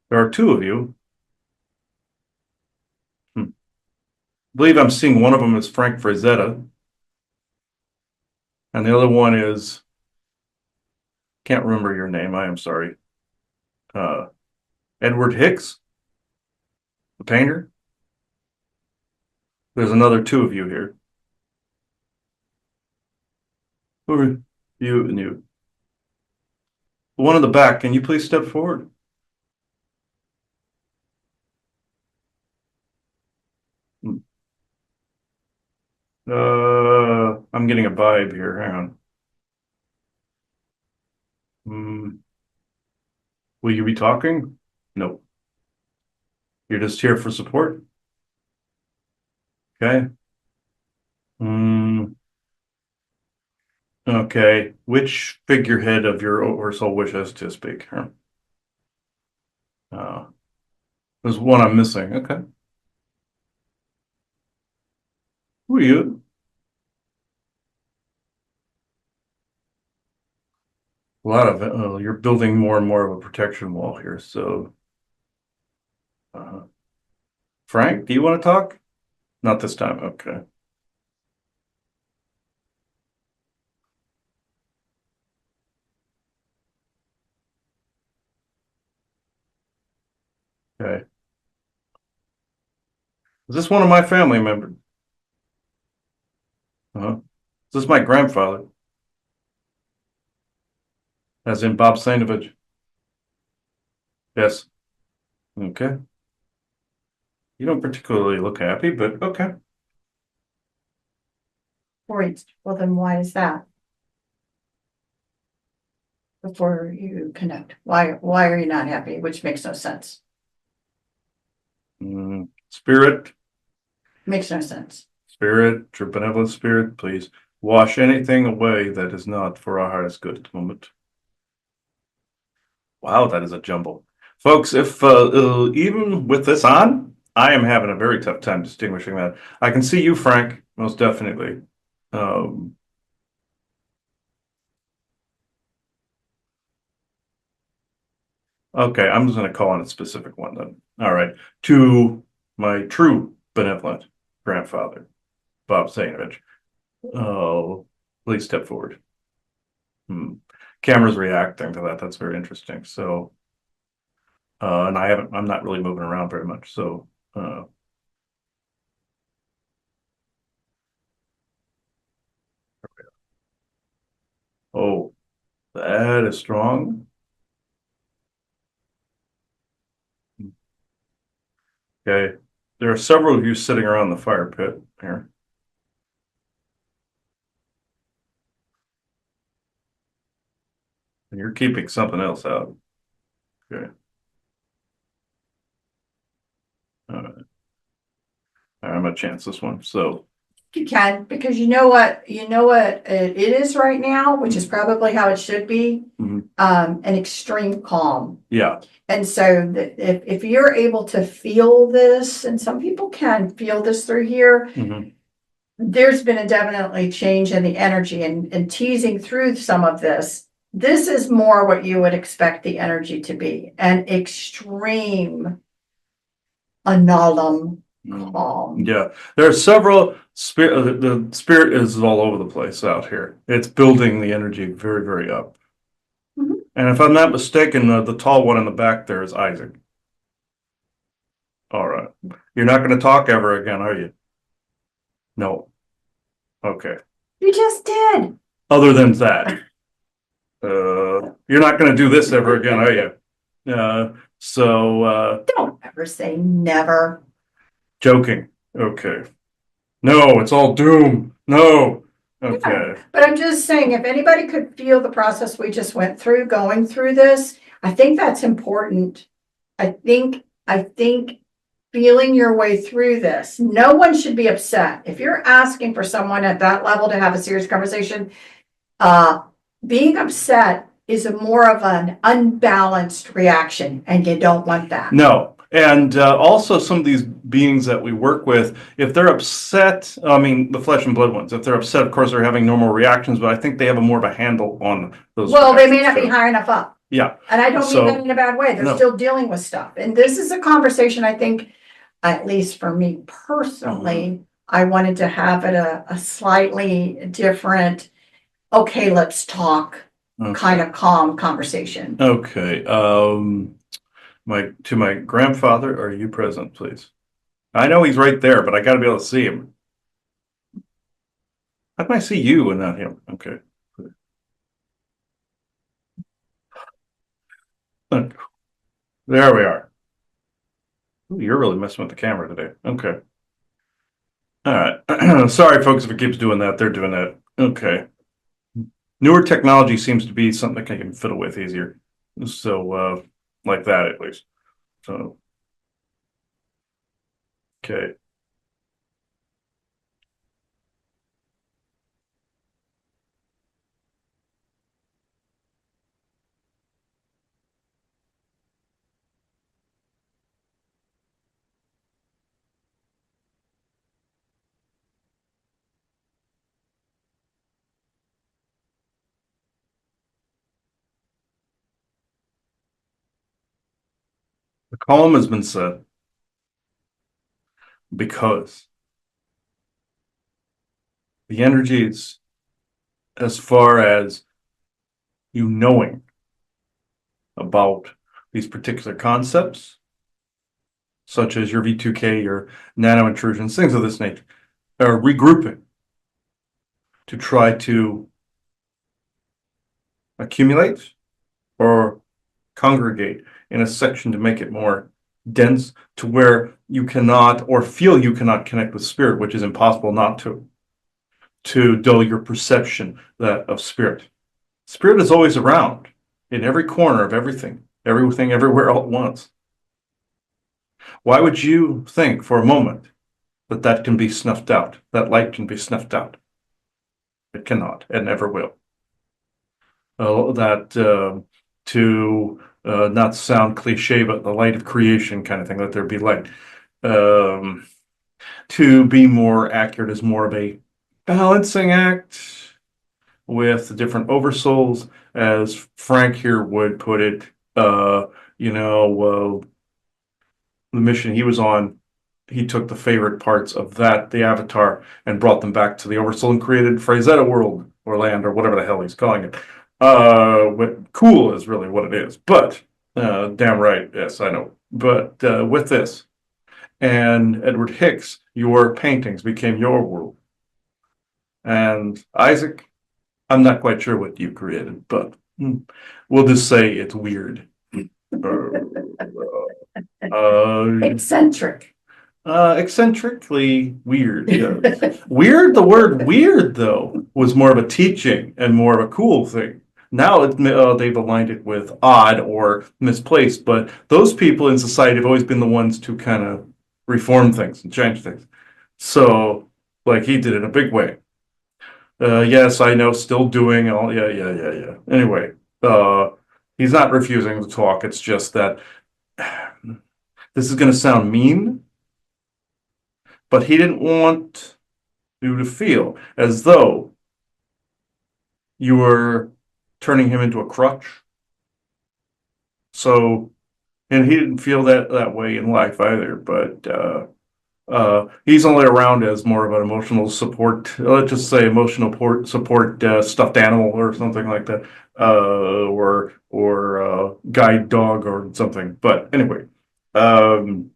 There are two of you. I believe I'm seeing one of them is Frank Frazetta, and the other one is, can't remember your name. I am sorry. Edward Hicks, the painter. There's another two of you here. Who are you and you? The one in the back, can you please step forward? I'm getting a vibe here. Hang on. Hmm. Will you be talking? No. You're just here for support? Okay. Hmm. Okay. Which figurehead of your Oversoul wishes to speak? Huh? Uh, there's one I'm missing. Okay. Who are you? A lot of you're building more and more of a protection wall here. So, uh, Frank, do you want to talk? Not this time. Okay. Okay. Is this one of my family members? Uh-huh. Is this my grandfather? As in Bob Stainovich? Yes. Okay. You don't particularly look happy, but okay. Great. Well, then why is that? Before you connect, why are you not happy? Which makes no sense. Spirit, Makes no sense. spirit, your benevolent spirit, please wash anything away that is not for our highest good at the moment. Wow, that is a jumble. Folks, if even with this on, I am having a very tough time distinguishing that. I can see you, Frank, most definitely. Um, okay, I'm just going to call on a specific one then. All right. To my true benevolent grandfather, Bob Stainovich. Oh, please step forward. Hmm. Camera's reacting to that. That's very interesting. So, and I'm not really moving around very much. So, oh, that is strong. Okay. There are several of you sitting around the fire pit here. And you're keeping something else out. Okay. All right. I'm gonna chance this one. So, You can, because you know what it is right now, which is probably how it should be, mhm. An extreme calm. Yeah. And so if you're able to feel this, and some people can feel this through here, Mhm. there's been a definitely change in the energy and teasing through some of this. This is more what you would expect the energy to be, an extreme annulum calm. Yeah, there are several spirit. The spirit is all over the place out here. It's building the energy very, very up. Mhm. And if I'm not mistaken, the tall one in the back there is Isaac. All right. You're not going to talk ever again, are you? No. Okay. You just did. Other than that, you're not going to do this ever again, are you? Don't ever say never. Joking. Okay. No, it's all doom. No. Okay. But I'm just saying, if anybody could feel the process we just went through, going through this, I think that's important. I think feeling your way through this, no one should be upset. If you're asking for someone at that level to have a serious conversation, uh, being upset is a more of an unbalanced reaction, and you don't want that. No. And also, some of these beings that we work with, if they're upset, I mean, the flesh and blood ones, if they're upset, of course, they're having normal reactions, but I think they have a more of a handle on those. Well, they may not be too. high enough up. Yeah. And I don't mean So- that in a bad way. They're No. still dealing with stuff. And this is a conversation, I think, at least for me personally, I wanted to have it a slightly different, okay, let's talk Okay. kind of calm conversation. Okay. my grandfather, are you present, please? I know he's right there, but I got to be able to see him. How can I see you and not him? Okay. There we are. Ooh, you're really messing with the camera today. Okay. All right. Sorry, folks, if it keeps doing that. They're doing that. Okay. Newer technology seems to be something that I can fiddle with easier. So, like that at least. So, okay. The column has been said because the energies, as far as you knowing about these particular concepts, such as your V2K, your nano intrusions, things of this nature, are regrouping to try to accumulate or congregate in a section to make it more dense to where you cannot or feel you cannot connect with spirit, which is impossible not to dull your perception that of spirit. Spirit is always around in every corner of everything, everything, everywhere all at once. Why would you think for a moment that that can be snuffed out? That light can be snuffed out. It cannot and never will. That to not sound cliche, but the light of creation kind of thing, let there be light. Um, to be more accurate is more of a balancing act with the different oversouls, as Frank here would put it. You know, the mission he was on, he took the favorite parts of that, the Avatar, and brought them back to the Oversoul and created Frazetta World or Land or whatever the hell he's calling it. What cool is really what it is, but damn right, yes, I know. But with this and Edward Hicks, your paintings became your world. And Isaac, I'm not quite sure what you created, but we'll just say it's weird. Eccentric. Eccentrically weird. Yeah. Weird, the word weird, though, was more of a teaching and more of a cool thing. Now they've aligned it with odd or misplaced, but those people in society have always been the ones to kind of reform things and change things. So, like he did in a big way. Yes, I know, still doing all, yeah. Anyway, he's not refusing to talk. It's just that this is going to sound mean, but he didn't want you to feel as though you were turning him into a crutch. So, and he didn't feel that way in life either, but he's only around as more of an emotional support, let's just say emotional support stuffed animal or something like that, or guide dog or something. But anyway, um,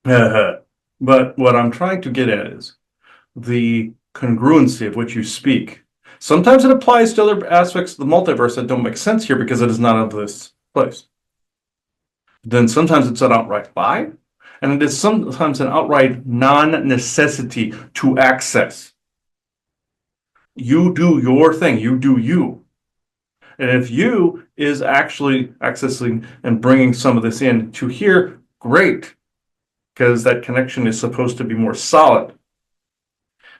but what I'm trying to get at is the congruency of which you speak. Sometimes it applies to other aspects of the multiverse that don't make sense here because it is not of this place. Then sometimes it's an outright lie, and it is sometimes an outright non-necessity to access. You do your thing, you do you. And if you is actually accessing and bringing some of this in to here, great, because that connection is supposed to be more solid.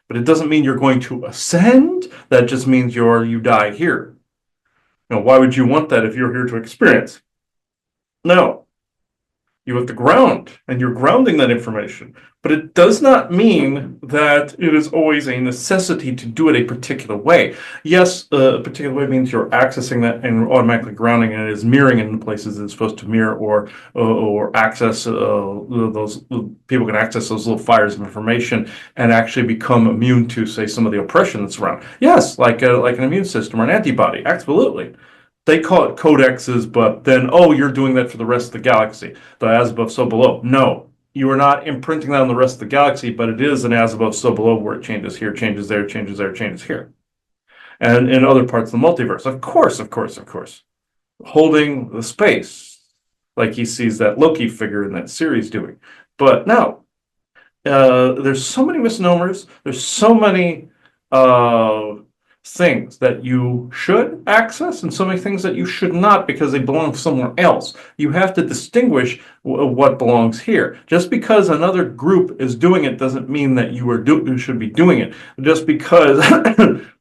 But it doesn't mean you're going to ascend. That just means you die here. Now, why would you want that if you're here to experience? No. You have to ground, and you're grounding that information. But it does not mean that it is always a necessity to do it a particular way. Yes, a particular way means you're accessing that and automatically grounding, and it is mirroring in the places it's supposed to mirror, or access those people can access those little fires of information and actually become immune to, say, some of the oppression that's around. Yes, like an immune system or an antibody, absolutely. They call it codexes, but then, oh, you're doing that for the rest of the galaxy. The as above, so below. No, you are not imprinting that on the rest of the galaxy, but it is an as above, so below where it changes here, changes there, changes there, changes here. And in other parts of the multiverse. Of course, of course, of course. Holding the space, like he sees that Loki figure in that series doing. But no, there's so many misnomers. There's so many uh, things that you should access and so many things that you should not because they belong somewhere else. You have to distinguish what belongs here. Just because another group is doing it doesn't mean that you should be doing it. Just because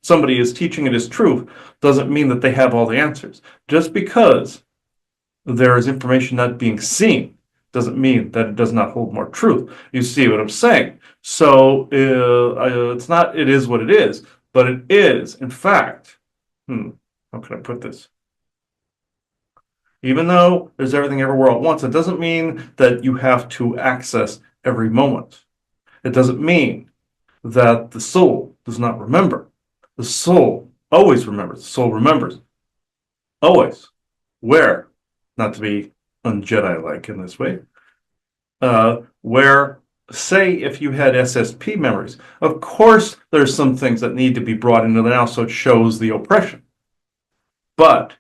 somebody is teaching it as truth doesn't mean that they have all the answers. Just because there is information not being seen doesn't mean that it does not hold more truth. You see what I'm saying? So it's not, it is what it is, but it is, in fact, how can I put this? Even though there's everything everywhere at once, it doesn't mean that you have to access every moment. It doesn't mean that the soul does not remember. The soul always remembers. The soul remembers. Always. Where? Not to be un-Jedi-like in this way. Where, say, if you had SSP memories, of course there's some things that need to be brought into the now so it shows the oppression. But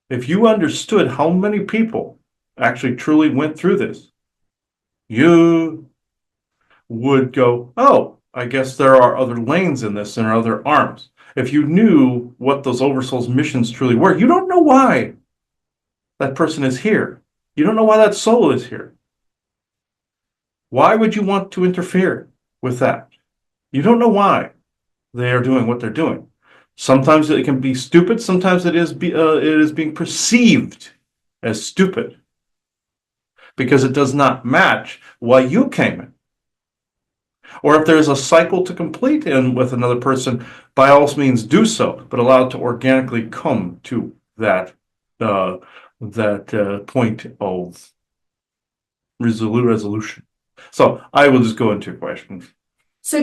if you understood how many people actually truly went through this, you would go, oh, I guess there are other lanes in this and other arms. If you knew what those Oversoul's missions truly were, you don't know why that person is here. You don't know why that soul is here. Why would you want to interfere with that? You don't know why they are doing what they're doing. Sometimes it can be stupid. Sometimes it is being perceived as stupid because it does not match why you came in. Or if there's a cycle to complete in with another person, by all means do so, but allow it to organically come to that point of resolution. So I will just go into questions. So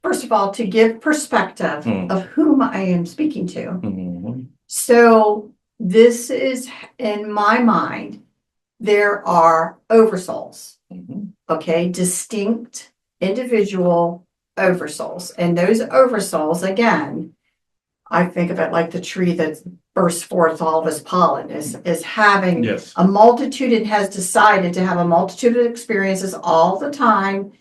first of all, to give perspective of whom I am speaking to. Mm-hmm. So this is, in my mind, there are oversouls, okay, distinct individual oversouls. And those oversouls, again, I think of it like the tree that bursts forth all of its pollen, is having a multitude and has decided to have a multitude of experiences all the time.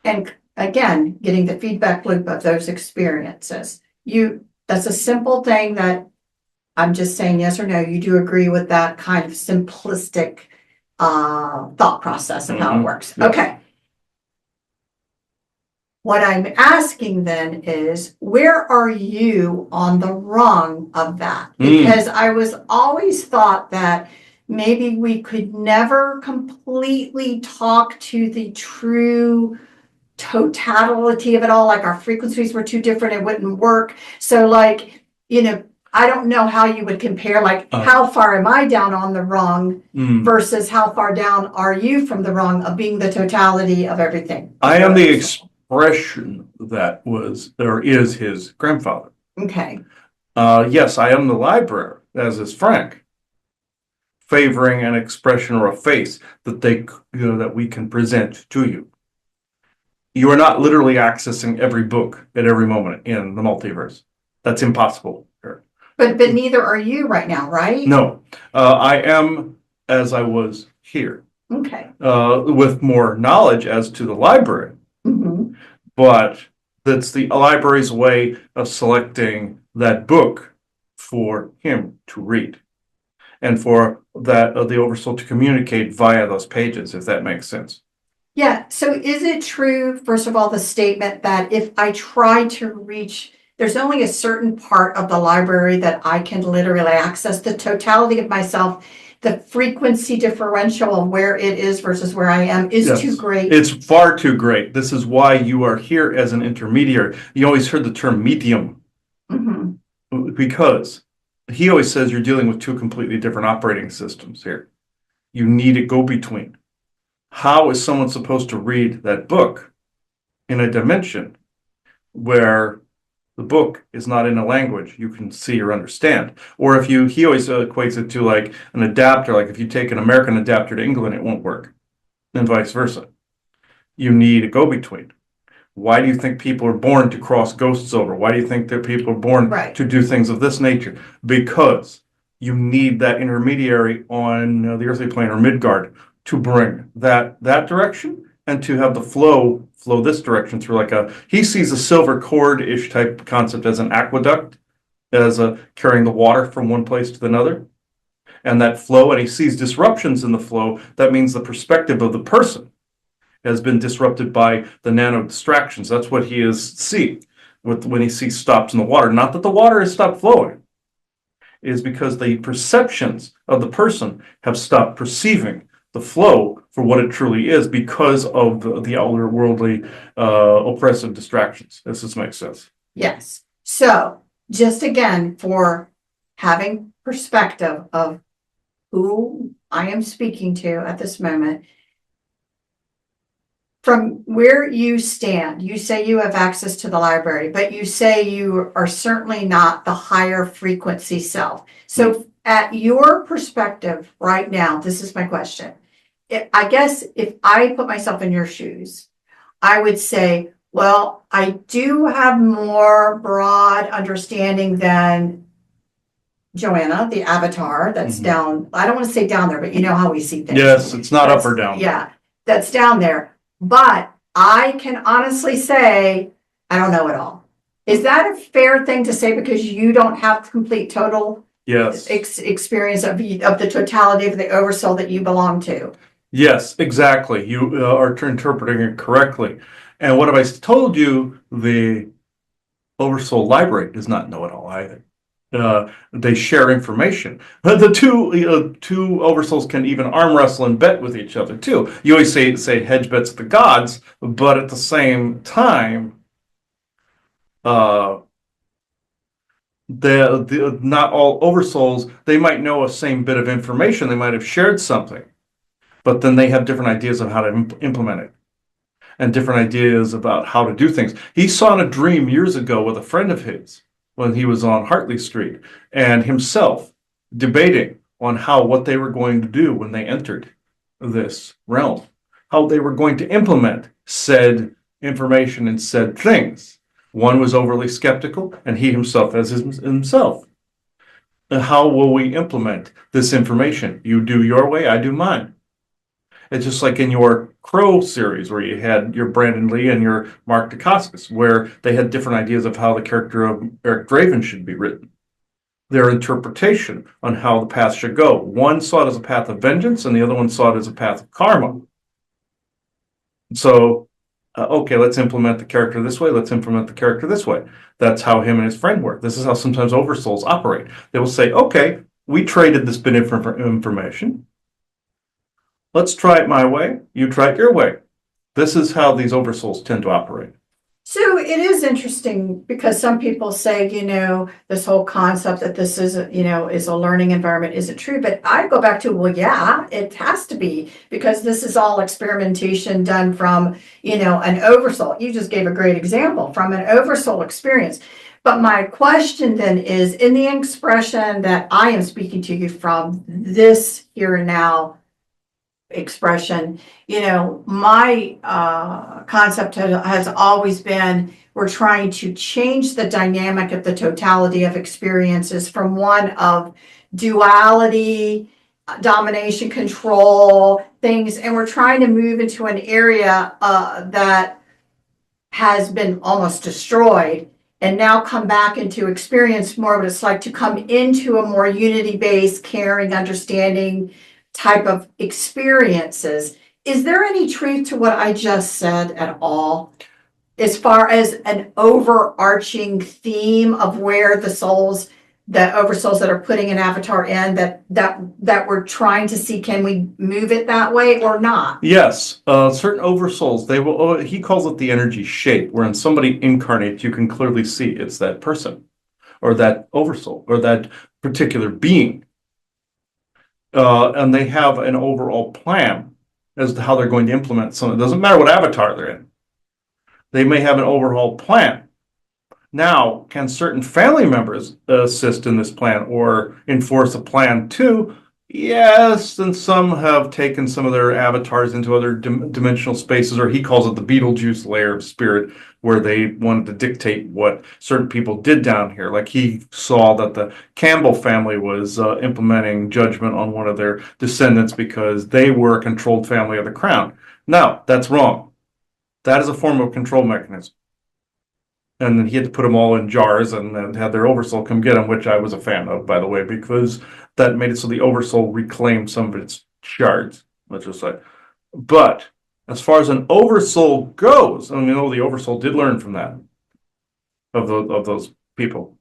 And again, getting the feedback loop of those experiences. That's a simple thing that I'm just saying yes or no. You do agree with that kind of simplistic thought process of how it works. Yes. Okay. What I'm asking then is, where are you on the rung of that? Because I was always thought that maybe we could never completely talk to the true totality of it all, like our frequencies were too different, it wouldn't work. So like, I don't know how you would compare, like how far am I down on the rung versus how far down are you from the rung of being the totality of everything? I am the expression that was or is his grandfather. Okay. Yes, I am the library, as is Frank, favoring an expression or a face that that we can present to you. You are not literally accessing every book at every moment in the multiverse. That's impossible. But neither are you right now, right? No, I am as I was here. Okay. With more knowledge as to the library. Mm-hmm. But that's the library's way of selecting that book for him to read. And for that the Oversoul to communicate via those pages, if that makes sense. Yeah. So is it true, first of all, the statement that if I try to reach, there's only a certain part of the library that I can literally access the totality of myself, the frequency differential of where it is versus where I am is too great? It's far too great. This is why you are here as an intermediary. You always heard the term medium. Because he always says you're dealing with two completely different operating systems here. You need a go-between. How is someone supposed to read that book in a dimension where The book is not in a language you can see or understand. Or if he always equates it to like an adapter, like if you take an American adapter to England, it won't work, and vice versa. You need a go-between. Why do you think people are born to cross ghosts over? Why do you think that people are born Right. to do things of this nature? Because you need that intermediary on the earthly plane or Midgard to bring that direction and to have the flow this direction through he sees a silver cord-ish type concept as an aqueduct, as a carrying the water from one place to another. And that flow, and he sees disruptions in the flow, that means the perspective of the person has been disrupted by the nano distractions. That's what he is seeing when he sees stops in the water. Not that the water has stopped flowing. It is because the perceptions of the person have stopped perceiving the flow for what it truly is because of the outer worldly oppressive distractions. Does this make sense? Yes. So just again, for having perspective of who I am speaking to at this moment, from where you stand, you say you have access to the library, but you say you are certainly not the higher frequency self. So at your perspective right now, this is my question. I guess if I put myself in your shoes, I would say, well, I do have more broad understanding than Joanna, the avatar that's down. I don't want to say down there, but you know how we see things. Yes, it's not up or down. Yeah, that's down there. But I can honestly say, I don't know it all. Is that a fair thing to say because you don't have complete total experience of the totality of the oversoul that you belong to? Yes, exactly. You are interpreting it correctly. And what have I told you? The Oversoul Library does not know it all either. They share information. But the two Oversouls can even arm wrestle and bet with each other too. You always say hedge bets the gods, but at the same time, not all Oversouls, they might know a same bit of information. They might have shared something, but then they have different ideas of how to implement it and different ideas about how to do things. He saw in a dream years ago with a friend of his when he was on Hartley Street and himself debating on what they were going to do when they entered this realm, how they were going to implement said information and said things. One was overly skeptical, and he himself as himself. And how will we implement this information? You do your way, I do mine. It's just like in your Crow series where you had your Brandon Lee and your Mark Dacascos, where they had different ideas of how the character of Eric Draven should be written. Their interpretation on how the path should go. One saw it as a path of vengeance, and the other one saw it as a path of karma. So, okay, let's implement the character this way. Let's implement the character this way. That's how him and his friend work. This is how sometimes Oversouls operate. They will say, okay, we traded this bit of information. Let's try it my way. You try it your way. This is how these Oversouls tend to operate. So it is interesting because some people say, this whole concept that this is, is a learning environment isn't true. But I go back to, well, yeah, it has to be because this is all experimentation done from, an Oversoul. You just gave a great example from an Oversoul experience. But my question then is, in the expression that I am speaking to you from, this here and now expression, my concept has always been we're trying to change the dynamic of the totality of experiences from one of duality, domination, control things, and we're trying to move into an area that has been almost destroyed and now come back into experience more what it's like to come into a more unity-based, caring, understanding type of experiences. Is there any truth to what I just said at all? As far as an overarching theme of where the oversouls that are putting an avatar in, that we're trying to see, can we move it that way or not? Yes, certain Oversouls, they will. He calls it the energy shape, where when somebody incarnates, you can clearly see it's that person, or that Oversoul, or that particular being. And they have an overall plan as to how they're going to implement something. It doesn't matter what avatar they're in. They may have an overall plan. Now, can certain family members assist in this plan or enforce a plan too? Yes, and some have taken some of their avatars into other dimensional spaces, or he calls it the Beetlejuice layer of spirit, where they wanted to dictate what certain people did down here. Like he saw that the Campbell family was implementing judgment on one of their descendants because they were a controlled family of the crown. No, that's wrong. That is a form of control mechanism. And then he had to put them all in jars and then had their Oversoul come get them, which I was a fan of, by the way, because that made it so the Oversoul reclaimed some of its shards, let's just say. But as far as an Oversoul goes, I mean, the Oversoul did learn from that, of those people.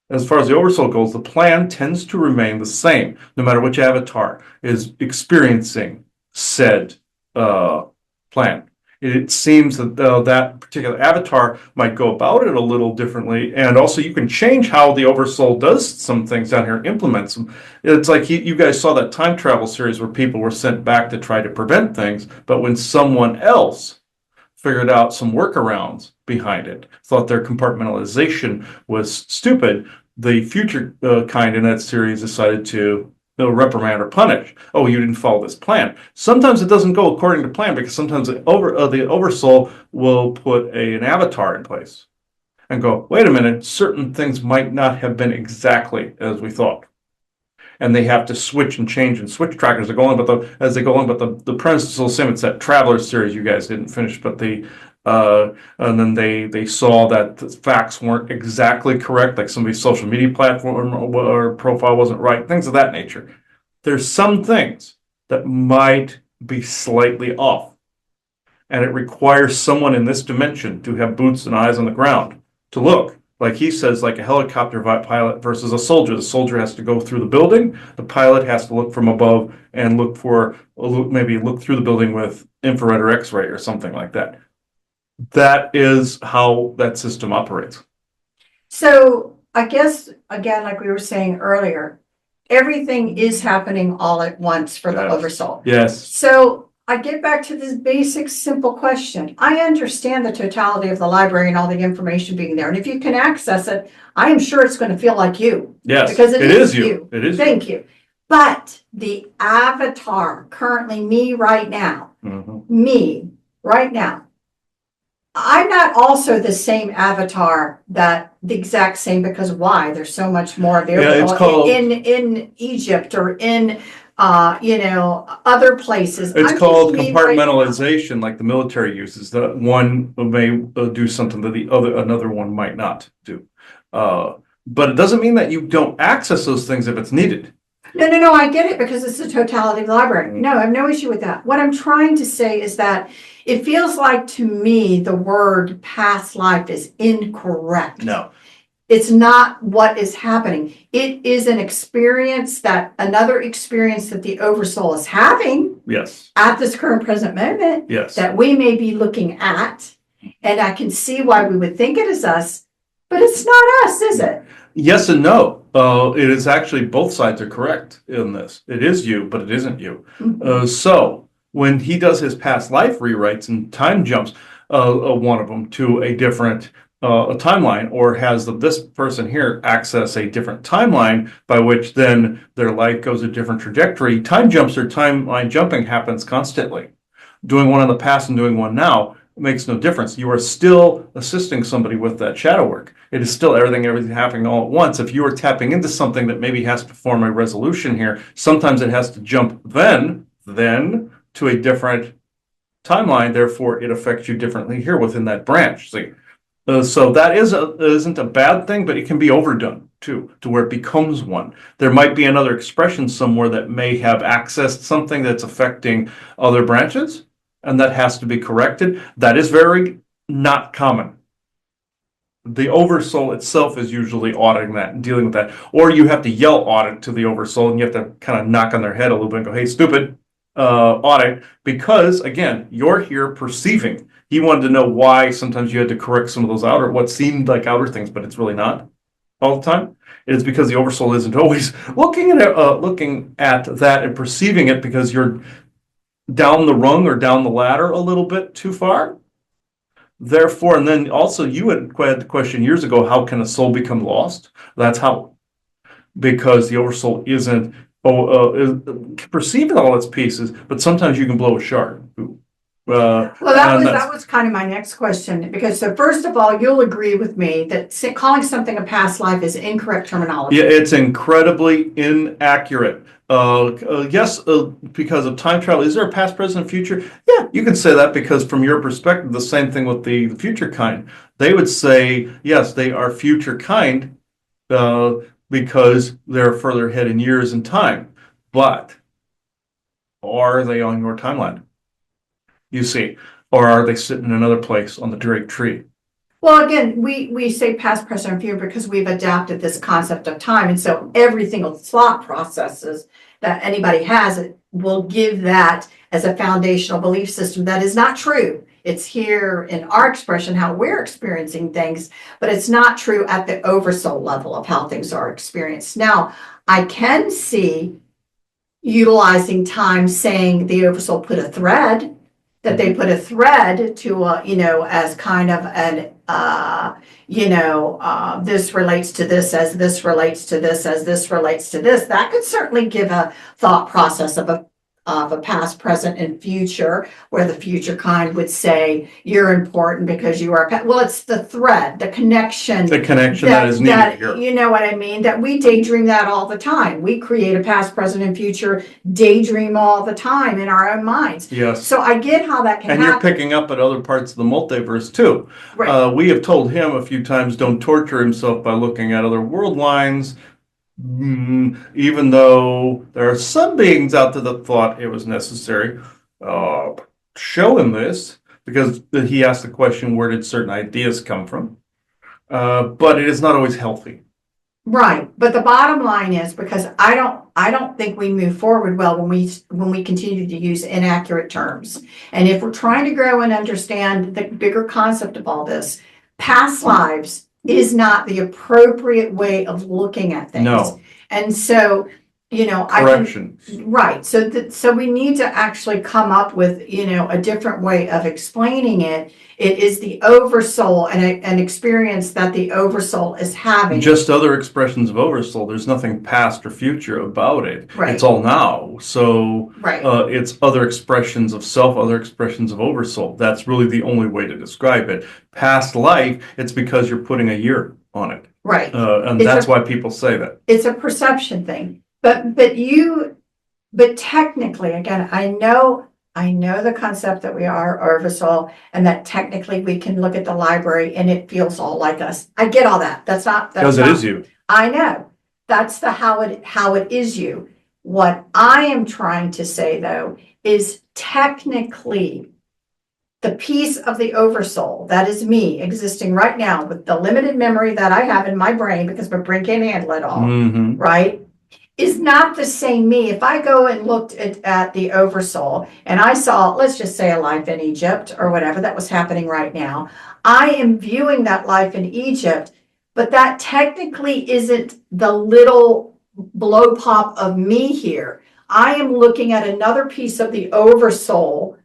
As far as the Oversoul goes, the plan tends to remain the same, no matter which avatar is experiencing said plan. It seems that that particular avatar might go about it a little differently, and also you can change how the Oversoul does some things down here, implements them. It's like you guys saw that time travel series where people were sent back to try to prevent things, but when someone else figured out some workarounds behind it, thought their compartmentalization was stupid, the future kind in that series decided to reprimand or punish. Oh, you didn't follow this plan. Sometimes it doesn't go according to plan because sometimes the Oversoul will put an avatar in place and go, wait a minute, certain things might not have been exactly as we thought. And they have to switch and change and switch trackers as they go on. But the premise is still the same. It's that Traveler series you guys didn't finish, but and then they saw that the facts weren't exactly correct, like somebody's social media platform or profile wasn't right, things of that nature. There's some things that might be slightly off, and it requires someone in this dimension to have boots and eyes on the ground to look. Like he says, like a helicopter pilot versus a soldier. The soldier has to go through the building. The pilot has to look from above and maybe look through the building with infrared or X-ray or something like that. That is how that system operates. So I guess, again, like we were saying earlier, everything is happening all at once for the Yes. Oversoul. Yes. So I get back to this basic, simple question. I understand the totality of the library and all the information being there. And if you can access it, I am sure it's going to feel like you. Yes. Because it is you. It is Thank you. But the avatar, currently me right now, I'm not also the same avatar that the exact same, because why? There's so much more there. Yeah, it's called in Egypt or in other places. It's called compartmentalization, like the military uses. The one may do something that another one might not do. But it doesn't mean that you don't access those things if it's needed. No, I get it because it's the totality of the library. No, I have no issue with that. What I'm trying to say is that it feels like to me the word past life is incorrect. No. It's not what is happening. It is another experience that the Oversoul is having. Yes. At this current present moment. Yes. That we may be looking at. And I can see why we would think it is us, but it's not us, is it? Yes and no. It is actually, both sides are correct in this. It is you, but it isn't you. So when he does his past life rewrites and time jumps, one of them to a different a timeline, or has this person here access a different timeline by which then their life goes a different trajectory. Time jumps or timeline jumping happens constantly. Doing one in the past and doing one now makes no difference. You are still assisting somebody with that shadow work. It is still everything happening all at once. If you are tapping into something that maybe has to form a resolution here, sometimes it has to jump then to a different timeline. Therefore, it affects you differently here within that branch. See. So that isn't a bad thing, but it can be overdone too, to where it becomes one. There might be another expression somewhere that may have accessed something that's affecting other branches, and that has to be corrected. That is very not common. The Oversoul itself is usually auditing that and dealing with that. Or you have to yell audit to the Oversoul, and you have to kind of knock on their head a little bit and go, hey, stupid, audit. Because, again, you're here perceiving. He wanted to know why sometimes you had to correct some of those what seemed like outer things, but it's really not all the time. It's because the Oversoul isn't always looking at that and perceiving it, because you're down the rung or down the ladder a little bit too far. Therefore, and then also you had the question years ago, how can a soul become lost? That's how, because the oversoul isn't perceiving all its pieces, but sometimes you can blow a shard. Well, that was kind of my next question, because so first of all, you'll agree with me that calling something a past life is incorrect terminology. Yeah, it's incredibly inaccurate. Yes, because of time travel, is there a past, present, future? Yeah, you can say that because from your perspective, the same thing with the future kind. They would say, yes, they are future kind uh, because they're further ahead in years and time. But are they on your timeline? You see, or are they sitting in another place on the Drake tree? Well, again, we say past, present, and future because we've adapted this concept of time. And so every single thought processes that anybody has it will give that as a foundational belief system. That is not true. It's here in our expression, how we're experiencing things, but it's not true at the oversoul level of how things are experienced. Now, I can see utilizing time saying the oversoul put a thread, that they put a thread to, as kind of an, this relates to this, as this relates to this, as this relates to this. That could certainly give a thought process of a past, present, and future, where the future kind would say, you're important because you are, well, it's the thread, the connection. The connection that is needed here. You know what I mean? That we daydream that all the time. We create a past, present, and future daydream all the time in our own minds. Yes. So I get how that can And happen. you're picking up at other parts of the multiverse too. Right. We have told him a few times, don't torture himself by looking at other world lines. Even though there are some beings out there that thought it was necessary, show him this, because he asked the question, where did certain ideas come from? But it is not always healthy. Right. But the bottom line is, because I don't think we move forward well when we continue to use inaccurate terms. And if we're trying to grow and understand the bigger concept of all this, past lives is not the appropriate way of looking at things. No. And so, Correction. right. So we need to actually come up with, a different way of explaining it. It is the oversoul and an experience that the oversoul is having. Just other expressions of oversoul. There's nothing past or future about it. Right. It's all now. So right. It's other expressions of self, other expressions of oversoul. That's really the only way to describe it. Past life, it's because you're putting a year on it. Right. And that's why people say that. It's a perception thing. But technically, again, I know the concept that we are Oversoul, and that technically we can look at the library and it feels all like us. I get all that. That's because it is you. I know. That's how it is you. What I am trying to say though is technically the piece of the Oversoul that is me existing right now with the limited memory that I have in my brain, because my brain can't handle it all, right? Is not the same me. If I go and looked at the Oversoul and I saw, let's just say, a life in Egypt or whatever that was happening right now, I am viewing that life in Egypt, but that technically isn't the little blow pop of me here. I am looking at another piece of the Oversoul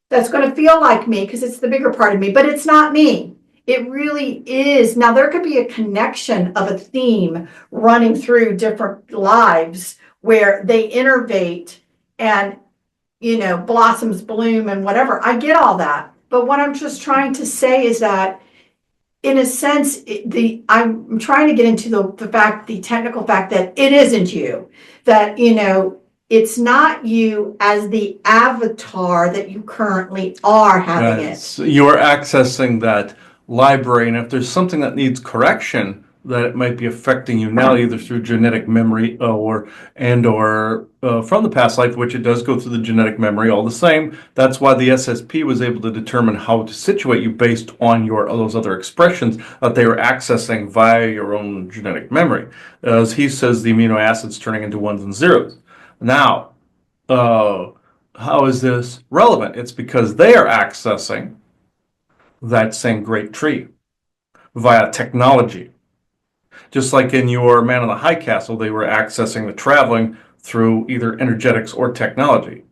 that's going to feel like me because it's the bigger part of me, but it's not me. It really is. Now, there could be a connection of a theme running through different lives where they innervate and, blossoms bloom and whatever. I get all that. But what I'm just trying to say is that, in a sense, I'm trying to get into the technical fact that it isn't you, that, it's not you as the avatar that you currently are having it. You're accessing that library, and if there's something that needs correction, that it might be affecting you now, either through genetic memory or from the past life, which it does go through the genetic memory all the same. That's why the SSP was able to determine how to situate you based on those other expressions that they were accessing via your own genetic memory. As he says, the amino acids turning into ones and zeros. Now, how is this relevant? It's because they are accessing that same great tree via technology. Just like in your Man in the High Castle, they were accessing the traveling through either energetics or technology.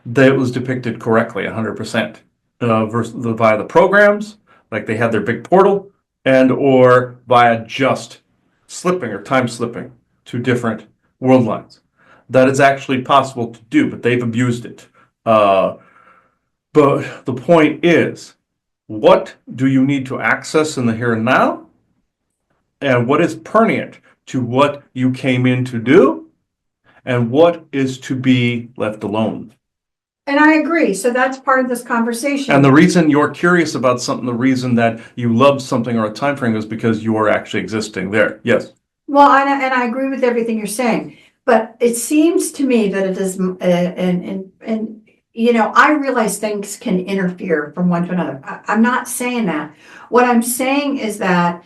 That was depicted correctly, 100%, via the programs, like they had their big portal, and or via just slipping or time slipping to different world lines. That is actually possible to do, but they've abused it. But the point is, what do you need to access in the here and now? And what is pertinent to what you came in to do? And what is to be left alone? And I agree. So that's part of this conversation. And the reason you're curious about something, the reason that you love something or a time frame is because you are actually existing there. Yes. Well, and I agree with everything you're saying, but it seems to me that it is, and you know, I realize things can interfere from one to another. I'm not saying that. What I'm saying is that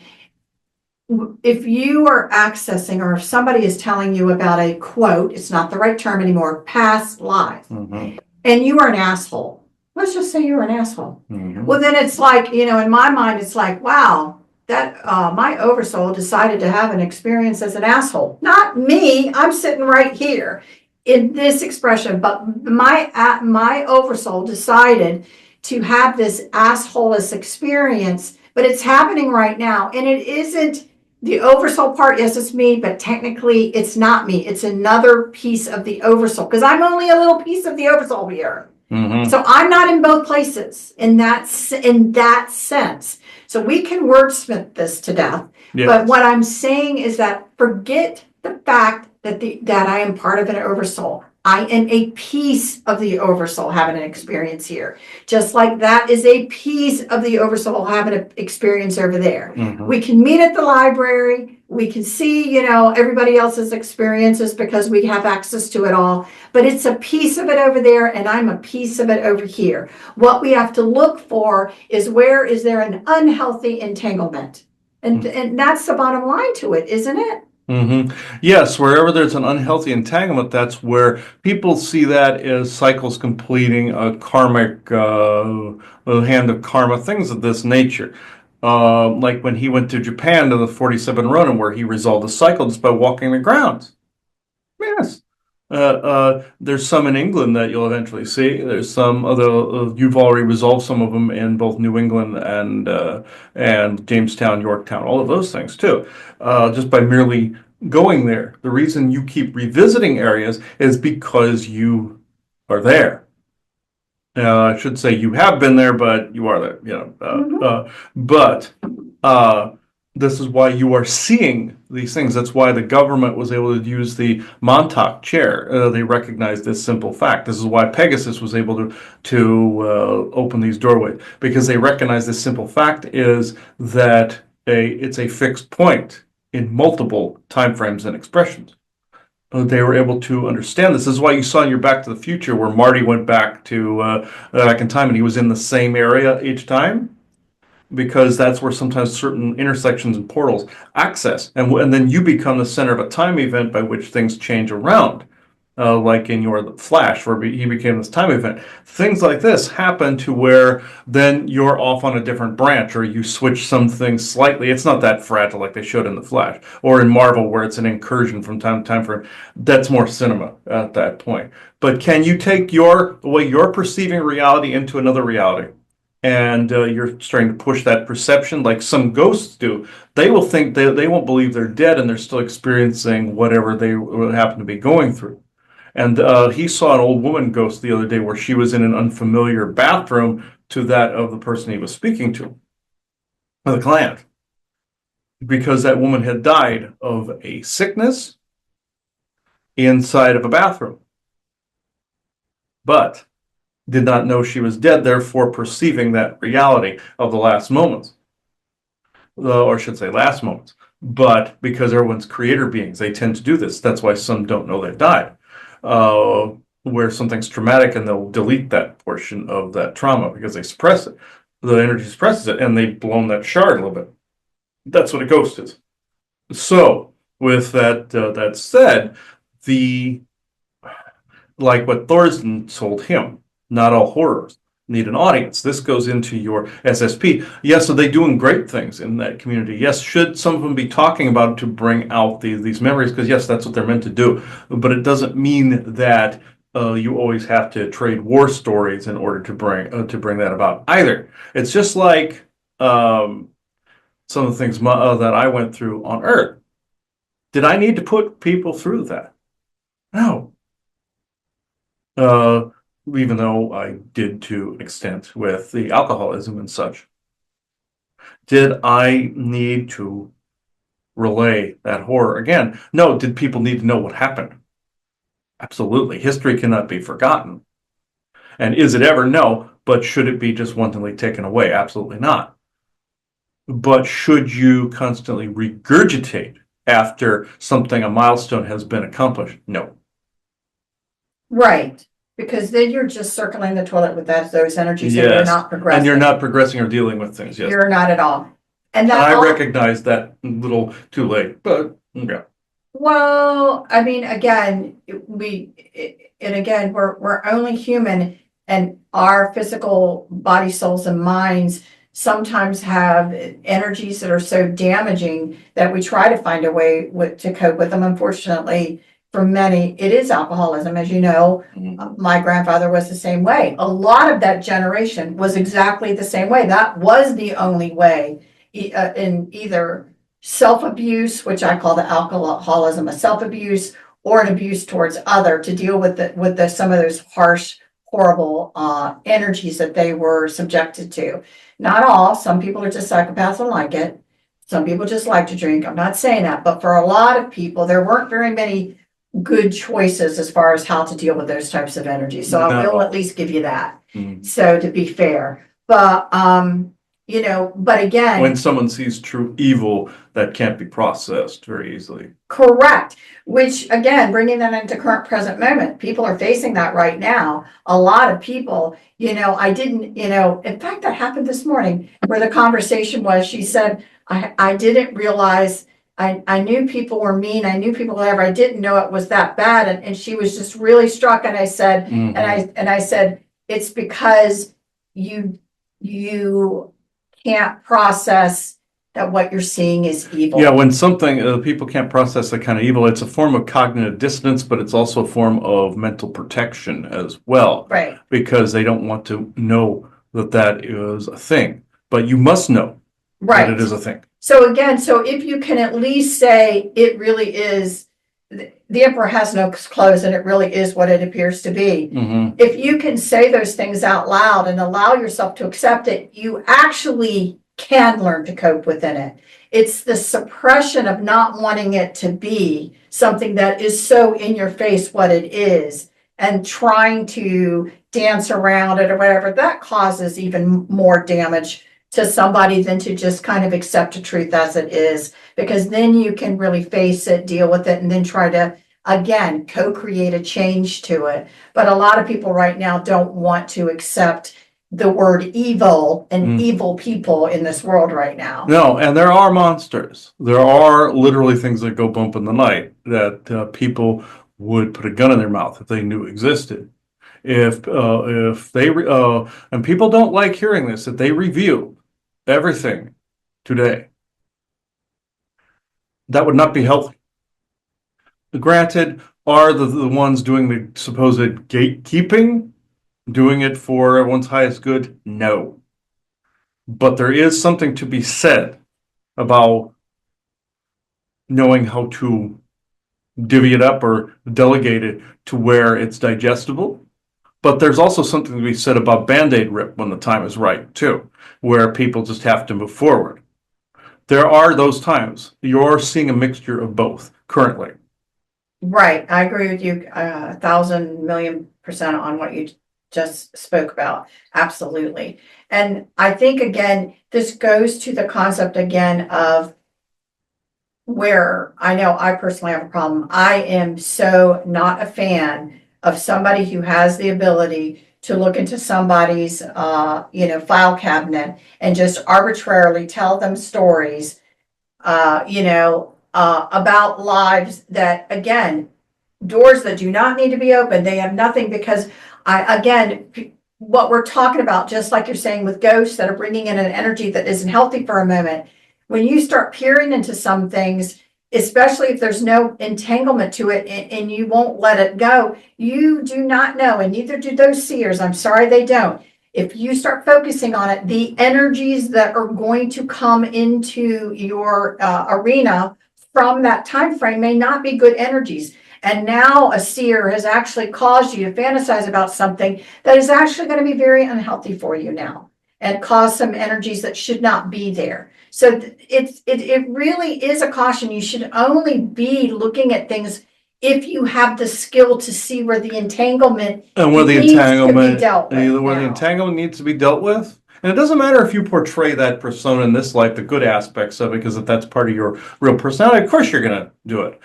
if you are accessing, or if somebody is telling you about a quote, it's not the right term anymore, past life, and you are an asshole. Let's just say you're an asshole. Well, then it's like, you know, in my mind, it's like, wow, that my oversoul decided to have an experience as an asshole. Not me. I'm sitting right here in this expression, but my oversoul decided to have this assholeless experience, but it's happening right now, and it isn't the oversoul part. Yes, it's me, but technically it's not me. It's another piece of the oversoul, because I'm only a little piece of the oversoul here. So I'm not in both places in that sense. So we can wordsmith this to death. Yes. But what I'm saying is that forget the fact that that I am part of an oversoul. I am a piece of the oversoul having an experience here. Just like that is a piece of the oversoul having an experience over there. We can meet at the library. We can see, you know, everybody else's experiences because we have access to it all. But it's a piece of it over there, and I'm a piece of it over here. What we have to look for is, where is there an unhealthy entanglement? And that's the bottom line to it, isn't it? Yes, wherever there's an unhealthy entanglement, that's where people see that as cycles completing, a karmic hand of karma, things of this nature. Like when he went to Japan to the 47 Ronin, where he resolved the cycle just by walking the grounds. Yes. There's some in England that you'll eventually see. There's some other, you've already resolved some of them in both New England and Jamestown, Yorktown, all of those things too. Just by merely going there. The reason you keep revisiting areas is because you are there. I should say you have been there, but you are there. You know, but this is why you are seeing these things. That's why the government was able to use the Montauk chair. They recognized this simple fact. This is why Pegasus was able to open these doorways, because they recognized this simple fact is that it's a fixed point in multiple time frames and expressions. They were able to understand this. This is why you saw in your Back to the Future where Marty went back to back in time, and he was in the same area each time, because that's where sometimes certain intersections and portals access, and then you become the center of a time event by which things change around, like in your Flash, where he became this time event. Things like this happen to where then you're off on a different branch, or you switch something slightly. It's not that fragile like they showed in the Flash, or in Marvel where it's an incursion from time to time. For that's more cinema at that point. But can you take the way you're perceiving reality into another reality? And you're starting to push that perception like some ghosts do. They will think they won't believe they're dead, and they're still experiencing whatever they happen to be going through. And he saw an old woman ghost the other day where she was in an unfamiliar bathroom to that of the person he was speaking to, the client, because that woman had died of a sickness inside of a bathroom, but did not know she was dead, therefore perceiving that reality of the last moments, or I should say last moments. But because everyone's creator beings, they tend to do this. That's why some don't know they've died. Where something's traumatic, and they'll delete that portion of that trauma because they suppress it. The energy suppresses it, and they've blown that shard a little bit. That's what a ghost is. So, with that said, like what Thorsten told him, not all horrors need an audience. This goes into your SSP. Yes, so they're doing great things in that community. Yes, should some of them be talking about it to bring out these memories? Because yes, that's what they're meant to do. But it doesn't mean that you always have to trade war stories in order to bring that about either. It's just like some of the things that I went through on Earth. Did I need to put people through that? No. Uh, Even though I did to an extent with the alcoholism and such. Did I need to relay that horror again? No. Did people need to know what happened? Absolutely. History cannot be forgotten. And is it ever? No. But should it be just wantonly taken away? Absolutely not. But should you constantly regurgitate after a milestone has been accomplished? No. Right. Because then you're just circling the toilet with those energies and you're Yes. not progressing. And you're not progressing or dealing with things. Yes. You're not at all. And I recognize that a little too late, but yeah. Well, I mean, again, we're only human, and our physical body, souls, and minds sometimes have energies that are so damaging that we try to find a way to cope with them. Unfortunately, for many, it is alcoholism. As you know, my grandfather was the same way. A lot of that generation was exactly the same way. That was the only way in either self-abuse, which I call the alcoholism, a self-abuse, or an abuse towards other, to deal with some of those harsh, horrible energies that they were subjected to. Not all. Some people are just psychopaths and like it. Some people just like to drink. I'm not saying that, but for a lot of people, there weren't very many good choices as far as how to deal with those types of energies. So I will at least give you that. So to be fair, but but again, when someone sees true evil, that can't be processed very easily. Correct. Which again, bringing that into current present moment, people are facing that right now. A lot of people, I didn't, in fact, that happened this morning where the conversation was, she said, I didn't realize, I knew people were mean. I knew people whatever. I didn't know it was that bad. And she was just really struck. And I said, and I said, it's because you can't process that what you're seeing is evil. Yeah, when something people can't process that kind of evil, it's a form of cognitive dissonance, but it's also a form of mental protection as well. Right. Because they don't want to know that is a thing. But you must know that it is a thing. So again, if you can at least say it really is, the emperor has no clothes and it really is what it appears to be. If you can say those things out loud and allow yourself to accept it, you actually can learn to cope within it. It's the suppression of not wanting it to be something that is so in your face what it is, and trying to dance around it or whatever, that causes even more damage to somebody than to just kind of accept the truth as it is, because then you can really face it, deal with it, and then try to, again, co-create a change to it. But a lot of people right now don't want to accept the word evil and evil people in this world right now. No, and there are monsters. There are literally things that go bump in the night that people would put a gun in their mouth if they knew existed. If they and people don't like hearing this, that they review everything today, that would not be healthy. Granted, are the ones doing the supposed gatekeeping doing it for everyone's highest good? No. But there is something to be said about knowing how to divvy it up or delegate it to where it's digestible. But there's also something to be said about Band-Aid rip when the time is right, too, where people just have to move forward. There are those times. You're seeing a mixture of both currently. Right. I agree with you 1,000,000,000% on what you just spoke about. Absolutely. And I think, again, this goes to the concept again of where I know I personally have a problem. I am so not a fan of somebody who has the ability to look into somebody's, file cabinet and just arbitrarily tell them stories, about lives that, again, doors that do not need to be open. They have nothing, because what we're talking about, just like you're saying with ghosts that are bringing in an energy that isn't healthy for a moment, when you start peering into some things, especially if there's no entanglement to it and you won't let it go, you do not know, and neither do those seers. I'm sorry, they don't. If you start focusing on it, the energies that are going to come into your arena from that time frame may not be good energies. And now a seer has actually caused you to fantasize about something that is actually going to be very unhealthy for you now and cause some energies that should not be there. So it really is a caution. You should only be looking at things if you have the skill to see where the entanglement And where the needs to be entanglement, dealt with where the now. entanglement needs to be dealt with. And it doesn't matter if you portray that persona in this life, the good aspects of it, because if that's part of your real personality, of course you're going to do it.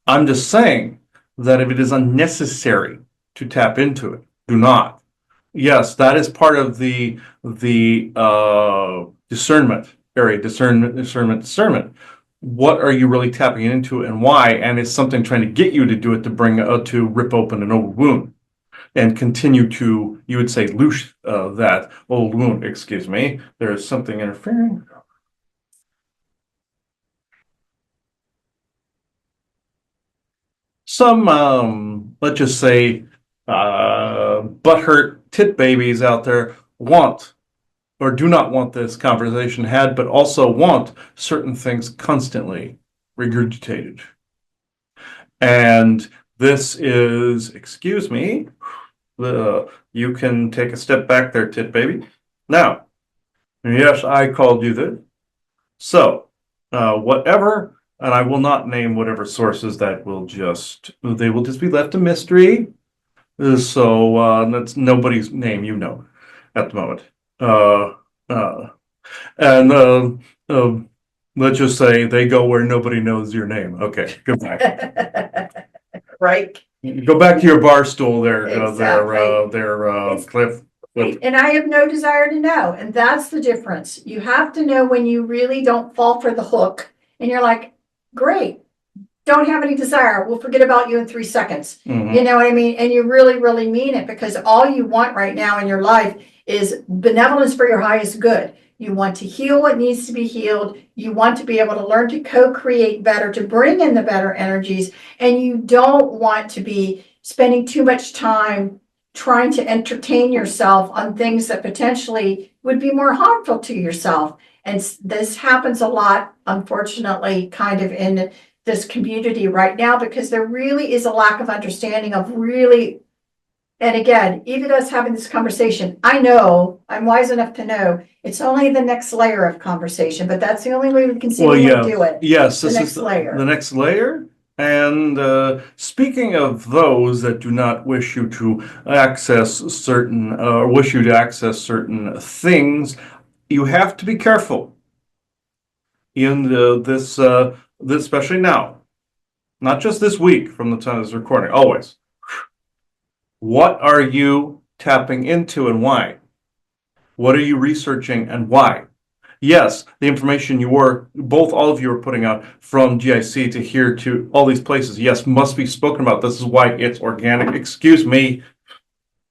I'm just saying that if it is unnecessary to tap into it, do not. Yes, that is part of the discernment area, discernment. What are you really tapping into and why? And is something trying to get you to do it to bring to rip open an old wound and continue to, you would say, loose that old wound. Excuse me. There is something interfering. Some, let's just say, butthurt tit babies out there want or do not want this conversation had, but also want certain things constantly regurgitated. And this is, excuse me, you can take a step back there, tit baby. Now, yes, I called you this. So, whatever, and I will not name whatever sources that they will just be left a mystery. So, that's nobody's name you know at the moment. Uh, uh, and uh, let's just say they go where nobody knows your name. Okay, goodbye. Right. Go back to your bar stool there, Exactly. Cliff. And I have no desire to know. And that's the difference. You have to know when you really don't fall for the hook and you're like, great, don't have any desire. We'll forget about you in 3 seconds. Mhm. You know what I mean? And you really, really mean it, because all you want right now in your life is benevolence for your highest good. You want to heal what needs to be healed. You want to be able to learn to co-create better, to bring in the better energies. And you don't want to be spending too much time trying to entertain yourself on things that potentially would be more harmful to yourself. And this happens a lot, unfortunately, kind of in this community right now, because there really is a lack of understanding of really, and again, even us having this conversation, I know, I'm wise enough to know, it's only the next layer of conversation, but that's the only way we can see Well, we yeah, do it. yes, The this next is layer. the next layer. And speaking of those that do not wish you to access certain, or wish you to access certain things, you have to be careful in this, especially now, not just this week from the time of this recording, always. What are you tapping into and why? What are you researching and why? Yes, the information all of you are putting out from GIC to here to all these places, yes, must be spoken about. This is why it's organic. Excuse me,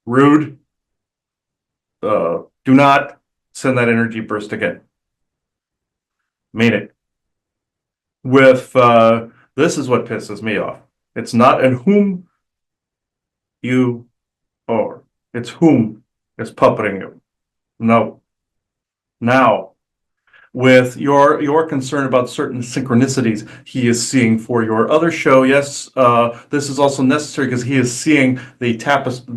rude. Do not send that energy burst again. Mean it. This is what pisses me off. It's not in whom you are. It's whom is puppeting you. No. Now, with your concern about certain synchronicities he is seeing for your other show. Yes, this is also necessary because he is seeing the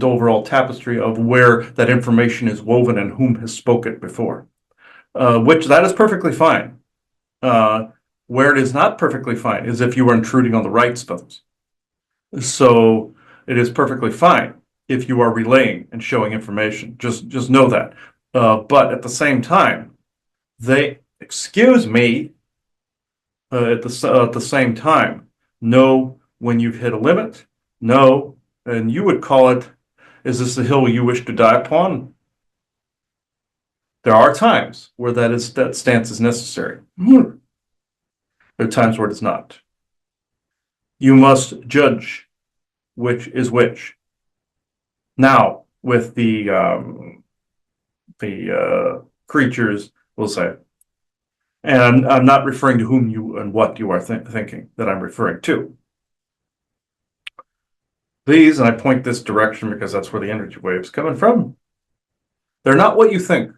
overall tapestry of where that information is woven and whom has spoken before, which that is perfectly fine. Where it is not perfectly fine is if you are intruding on the right stuff. So it is perfectly fine if you are relaying and showing information. Just know that. But at the same time, excuse me, at the same time, know when you've hit a limit, know, and you would call it, is this the hill you wish to die upon? There are times where that stance is necessary. There are times where it's not. You must judge which is which. Now, with the creatures, we'll say, and I'm not referring to whom you and what you are thinking that I'm referring to. These, and I point this direction because that's where the energy wave's coming from. They're not what you think,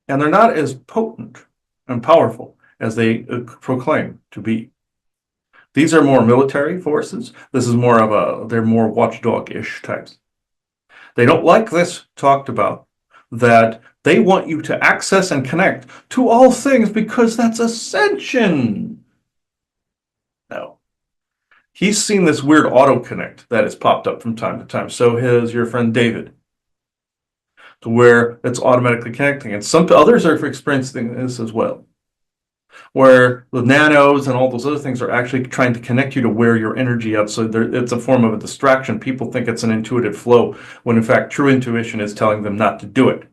and they're not as potent and powerful as they proclaim to be. These are more military forces. This is more of they're more watchdog-ish types. They don't like this talked about, that they want you to access and connect to all things because that's ascension. No. He's seen this weird auto connect that has popped up from time to time. So has your friend David, to where it's automatically connecting. And some others are experiencing this as well, where the nanos and all those other things are actually trying to connect you to where your energy is. So it's a form of a distraction. People think it's an intuitive flow, when in fact true intuition is telling them not to do it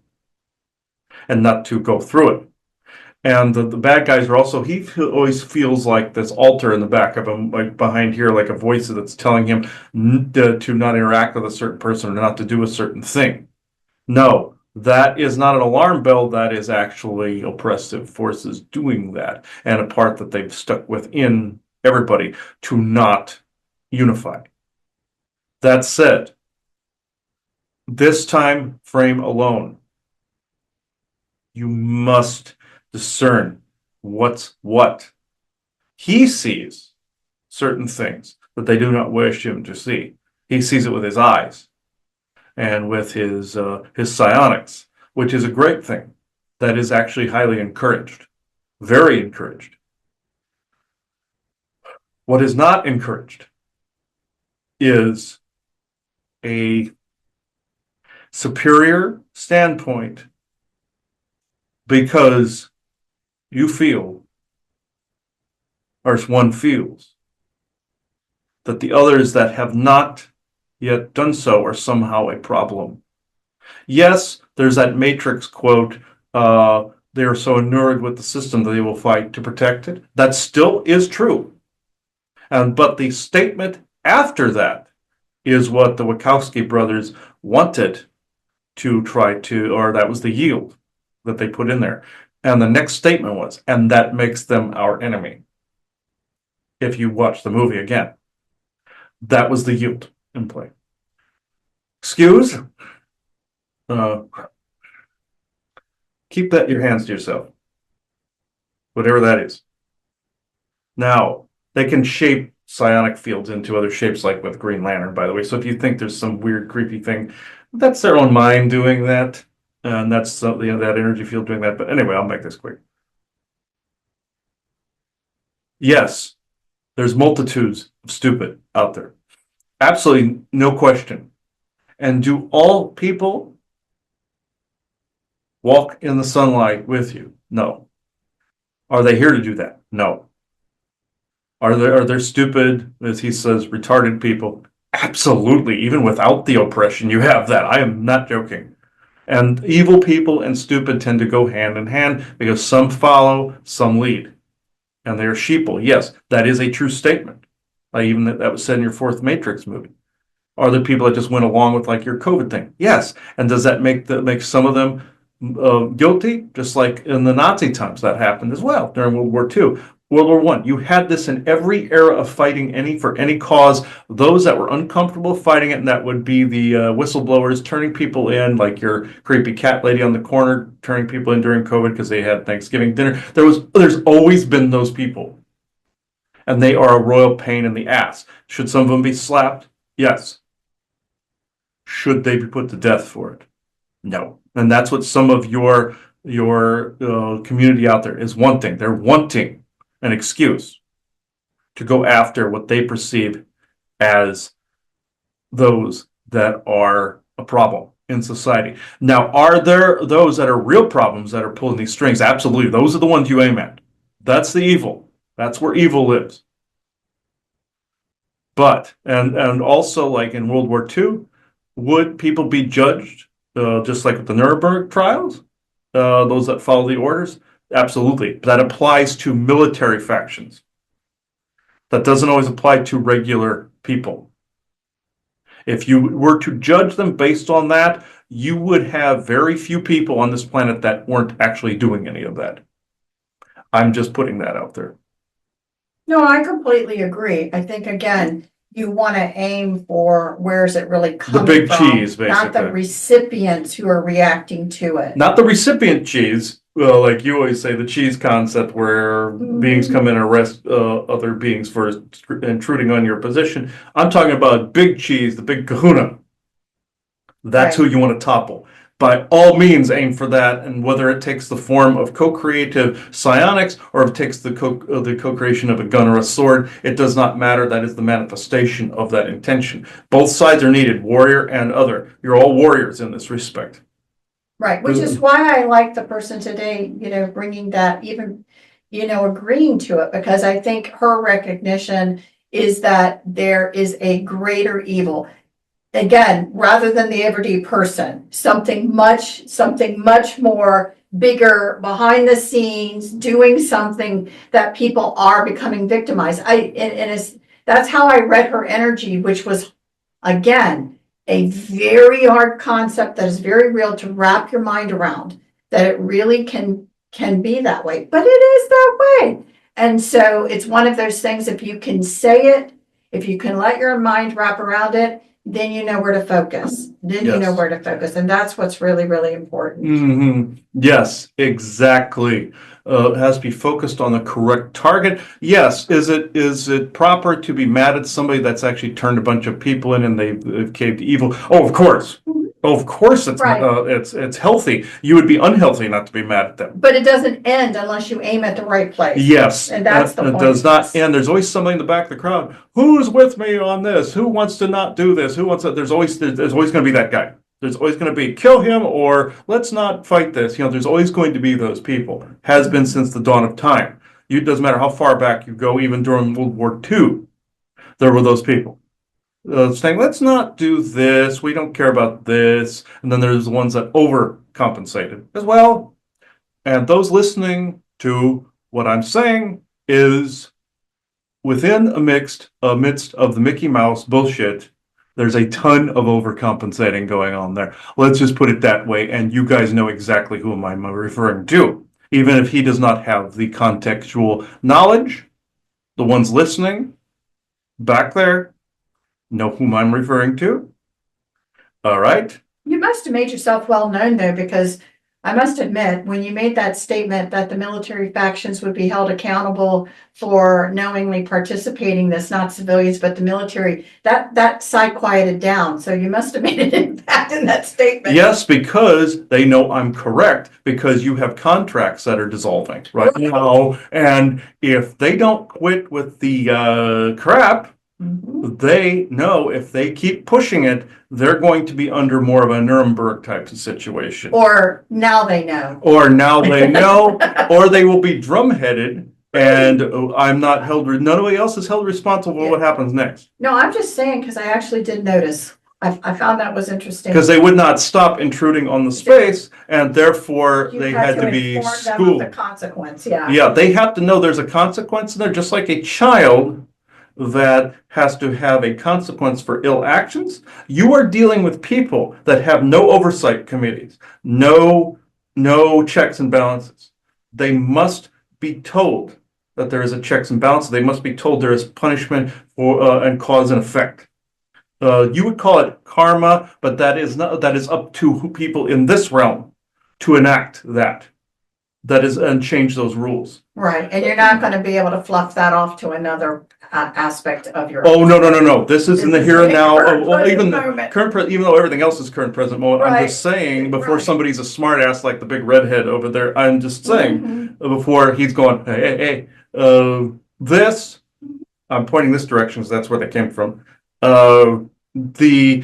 and not to go through it. And the bad guys are also, always feels like this altar in the back of him, like behind here, like a voice that's telling him to not interact with a certain person or not to do a certain thing. No, that is not an alarm bell. That is actually oppressive forces doing that, and a part that they've stuck within everybody to not unify. That said, this time frame alone, you must discern what's what. He sees certain things that they do not wish him to see. He sees it with his eyes and with his psionics, which is a great thing. That is actually highly encouraged, very encouraged. What is not encouraged is a superior standpoint because you feel, or one feels, that the others that have not yet done so are somehow a problem. Yes, there's that Matrix quote, they are so inured with the system that they will fight to protect it. That still is true. But the statement after that is what the Wachowski brothers wanted to try to, or that was the yield that they put in there. And the next statement was, and that makes them our enemy. If you watch the movie again, that was the yield in play. Excuse? Keep that in your hands to yourself. Whatever that is. Now, they can shape psionic fields into other shapes, like with Green Lantern, by the way. So if you think there's some weird, creepy thing, that's their own mind doing that. And that's that energy field doing that. But anyway, I'll make this quick. Yes, there's multitudes of stupid out there. Absolutely no question. And do all people walk in the sunlight with you? No. Are they here to do that? No. Are there stupid, as he says, retarded people? Absolutely. Even without the oppression, you have that. I am not joking. And evil people and stupid tend to go hand in hand because some follow, some lead. And they are sheeple. Yes, that is a true statement. Even that was said in your fourth Matrix movie. Are there people that just went along with like your COVID thing? Yes. And does that make some of them guilty? Just like in the Nazi times that happened as well during World War II. World War I, you had this in every era of fighting for any cause. Those that were uncomfortable fighting it, and that would be the whistleblowers turning people in, like your creepy cat lady on the corner turning people in during COVID because they had Thanksgiving dinner. There's always been those people, and they are a royal pain in the ass. Should some of them be slapped? Yes. Should they be put to death for it? No. And that's what some of your community out there is wanting. They're wanting an excuse to go after what they perceive as those that are a problem in society. Now, are there those that are real problems that are pulling these strings? Absolutely. Those are the ones you aim at. That's the evil. That's where evil lives. But, and also like in World War II, would people be judged just like with the Nuremberg trials? Those that follow the orders? Absolutely. That applies to military factions. That doesn't always apply to regular people. If you were to judge them based on that, you would have very few people on this planet that weren't actually doing any of that. I'm just putting that out there. No, I completely agree. I think, again, you want to aim for where is it really The coming big from, cheese, not the basically. recipients who are reacting to it. Not the recipient cheese. Well, like you always say, the cheese concept where beings come in and arrest other beings for intruding on your position. I'm talking about big cheese, the big kahuna. That's who Right. you want to topple. By all means, aim for that, and whether it takes the form of co-creative psionics or if it takes the co-creation of a gun or a sword, it does not matter. That is the manifestation of that intention. Both sides are needed, warrior and other. You're all warriors in this respect. Right, which is why I like the person today, bringing that even, agreeing to it, because I think her recognition is that there is a greater evil. Again, rather than the everyday person, something much more bigger behind the scenes, doing something that people are becoming victimized. That's how I read her energy, which was, again, a very hard concept that is very real to wrap your mind around, that it really can be that way, but it is that way. And so it's one of those things, if you can say it, if you can let your mind wrap around it, then you know where to focus. And that's what's really, really important. Yes, exactly. It has to be focused on the correct target. Yes, is it proper to be mad at somebody that's actually turned a bunch of people in and they've caved to evil? Oh, of course. Of course, Right. It's healthy. You would be unhealthy not to be mad at them. But it doesn't end unless you aim at the right place. Yes, And that's the it point. does not end. There's always somebody in the back of the crowd. Who's with me on this? Who wants to not do this? Who wants to? There's always going to be that guy. There's always going to be kill him or let's not fight this. There's always going to be those people. Has been since the dawn of time. It doesn't matter how far back you go, even during World War II, there were those people saying, let's not do this. We don't care about this. And then there's the ones that overcompensated as well. And those listening to what I'm saying is within amidst of the Mickey Mouse bullshit, there's a ton of overcompensating going on there. Let's just put it that way, and you guys know exactly who I'm referring to. Even if he does not have the contextual knowledge, the ones listening back there know whom I'm referring to. All right. You must have made yourself well known, though, because I must admit, when you made that statement that the military factions would be held accountable for knowingly participating in this, not civilians, but the military, that side quieted down. So you must have made an impact in that statement. Yes, because they know I'm correct, because you have contracts that are dissolving right now. And if they don't quit with the crap, they know if they keep pushing it, they're going to be under more of a Nuremberg type of situation. Or now they know. Or now they know, or they will be drumheaded, and I'm not held, nobody else is held responsible for what happens next. No, I'm just saying, because I actually did notice. I found that was interesting. Because they would not stop intruding on the space, and therefore they had to be inform them of schooled. the consequence, yeah. Yeah, they have to know there's a consequence in there, just like a child that has to have a consequence for ill actions. You are dealing with people that have no oversight committees, no checks and balances. They must be told that there is a checks and balances. They must be told there is punishment for and cause and effect. You would call it karma, but that is up to people in this realm to enact that. That is, and change those rules. Right, and you're not going to be able to fluff that off to another aspect of your. Oh, no. This is in the here and now. Even though everything else is current present moment, right. I'm just saying before somebody's a smart ass like the big redhead over there. I'm just saying before he's going, hey, this. I'm pointing this direction because that's where they came from. They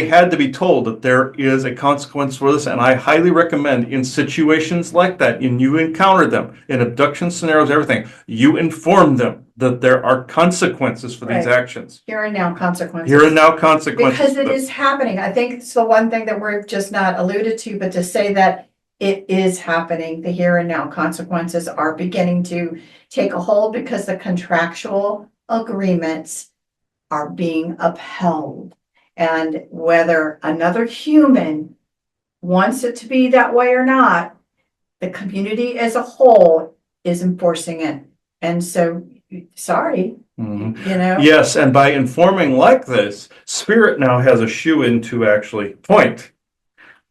had to be told that there is a consequence for this, and I highly recommend in situations like that, and you encounter them in abduction scenarios, everything, you inform them that there are consequences for these actions. Here and now consequences. Here and now consequences. Because it is happening. I think it's the one thing that we're just not alluded to, but to say that it is happening. The here and now consequences are beginning to take a hold because the contractual agreements are being upheld. And whether another human wants it to be that way or not, the community as a whole is enforcing it. And so, sorry, Mhm. you know? Yes, and by informing like this, Spirit now has a shoe in to actually point.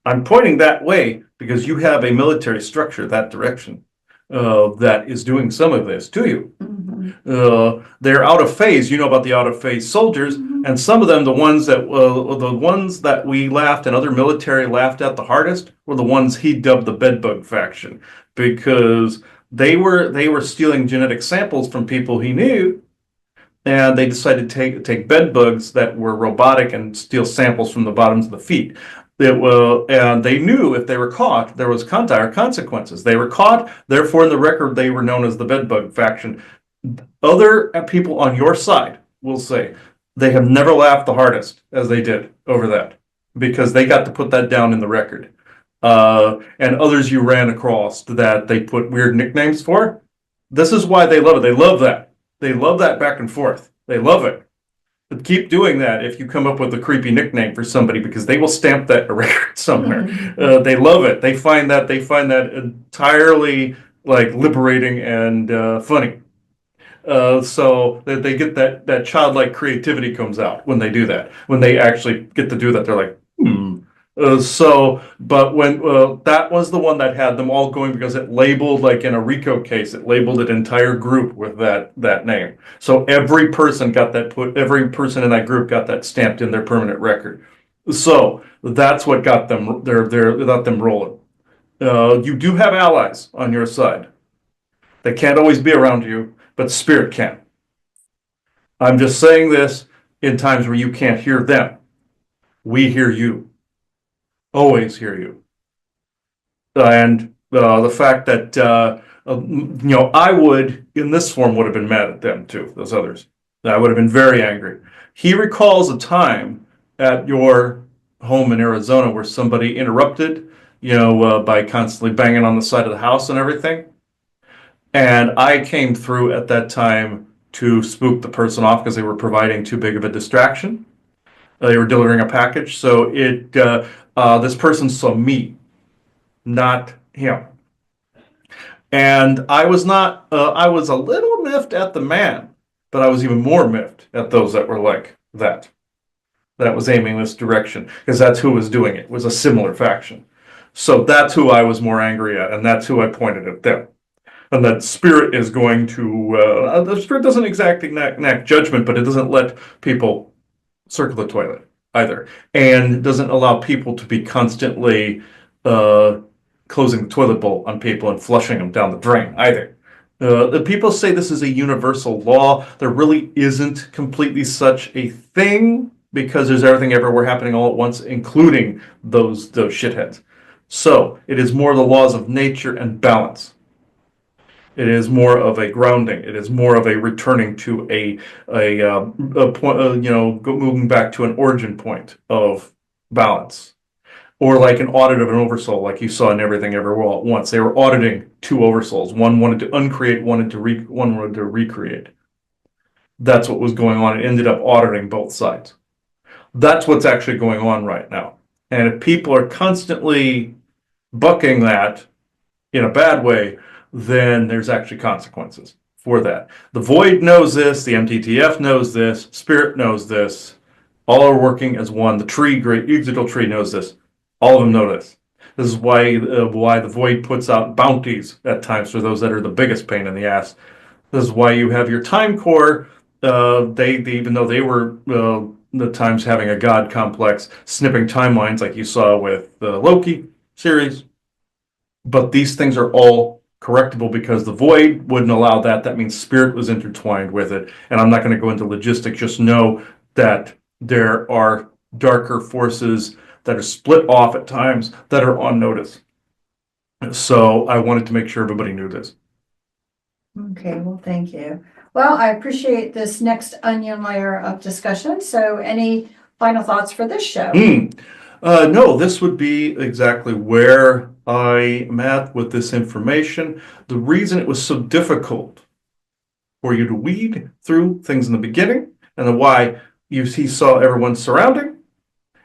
I'm pointing that way because you have a military structure that direction that is doing some of this to you. Mhm. They're out of phase. You know about the out of phase soldiers, Mhm. and some of them, the ones that we laughed and other military laughed at the hardest, were the ones he dubbed the bedbug faction, because they were stealing genetic samples from people he knew, and they decided to take bed bugs that were robotic and steal samples from the bottoms of the feet. And they knew if they were caught, there was dire consequences. They were caught, therefore, in the record, they were known as the bedbug faction. Other people on your side will say they have never laughed the hardest as they did over that, because they got to put that down in the record. And others you ran across that they put weird nicknames for. This is why they love it. They love that. They love that back and forth. They love it. But keep doing that if you come up with a creepy nickname for somebody, because they will stamp that in a record somewhere. They love it. They find that entirely like liberating and funny. So that they get that childlike creativity comes out when they do that. When they actually get to do that, they're like, hmm. But when that was the one that had them all going, because it labeled, like in a RICO case, it labeled an entire group with that name. So every person in that group got that stamped in their permanent record. So that's what got them got them rolling. You do have allies on your side. They can't always be around you, but Spirit can. I'm just saying this in times where you can't hear them. We hear you. Always hear you. And the fact that I would in this form would have been mad at them too, those others. I would have been very angry. He recalls a time at your home in Arizona where somebody interrupted, by constantly banging on the side of the house and everything. And I came through at that time to spook the person off because they were providing too big of a distraction. They were delivering a package, so this person saw me, not him. And I was not. I was a little miffed at the man, but I was even more miffed at those that were like that. That was aiming this direction, because that's who was doing it. It was a similar faction. So that's who I was more angry at, and that's who I pointed at them. And that Spirit is going to. The Spirit doesn't exactly enact judgment, but it doesn't let people circle the toilet either, and doesn't allow people to be constantly uh, closing the toilet bowl on people and flushing them down the drain either. The people say this is a universal law. There really isn't completely such a thing, because there's everything everywhere happening all at once, including those shitheads. So it is more the laws of nature and balance. It is more of a grounding. It is more of a returning to a point, moving back to an origin point of balance, or like an audit of an oversoul, like you saw in Everything Everywhere All at Once. They were auditing two oversouls. One wanted to uncreate, one wanted to recreate. That's what was going on. It ended up auditing both sides. That's what's actually going on right now. And if people are constantly bucking that in a bad way, then there's actually consequences for that. The Void knows this, the MTTF knows this, Spirit knows this. All are working as one. The tree, Great Exegetical Tree, knows this. All of them know this. This is why the Void puts out bounties at times for those that are the biggest pain in the ass. This is why you have your Time Core. They even though they were the times having a god complex, snipping timelines like you saw with the Loki series. But these things are all correctable because the Void wouldn't allow that. That means Spirit was intertwined with it. And I'm not going to go into logistics. Just know that there are darker forces that are split off at times that are on notice. So I wanted to make sure everybody knew this. Okay, well, thank you. Well, I appreciate this next onion layer of discussion. So any final thoughts for this show? No, this would be exactly where I am at with this information. The reason it was so difficult for you to weed through things in the beginning, and the why he saw everyone surrounding,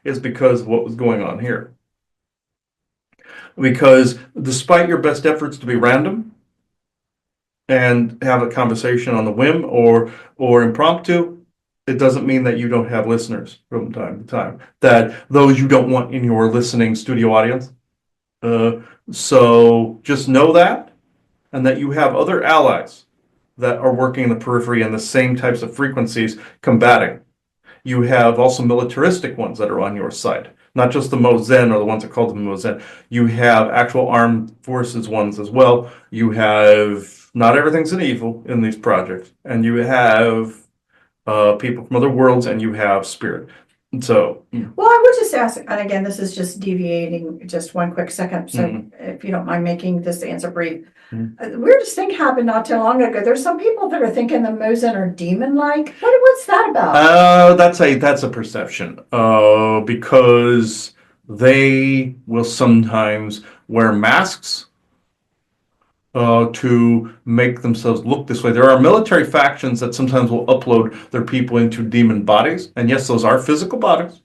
is because of what was going on here. Because despite your best efforts to be random, and have a conversation on the whim or impromptu, it doesn't mean that you don't have listeners from time to time, that those you don't want in your listening studio audience. Uh, so just know that, and that you have other allies that are working in the periphery and the same types of frequencies combating. You have also militaristic ones that are on your side, not just the Mozen or the ones that call them Mozen. You have actual armed forces ones as well. You have not everything's an evil in these projects, and you have people from other worlds, and you have spirit. So, Well, I would just ask, and again, this is just deviating just one quick second, so if you don't mind making this answer brief. Weirdest thing happened not too long ago. There's some people that are thinking the Mosen are demon-like. What's that about? that's a perception. Because they will sometimes wear masks to make themselves look this way. There are military factions that sometimes will upload their people into demon bodies, and yes, those are physical bodies,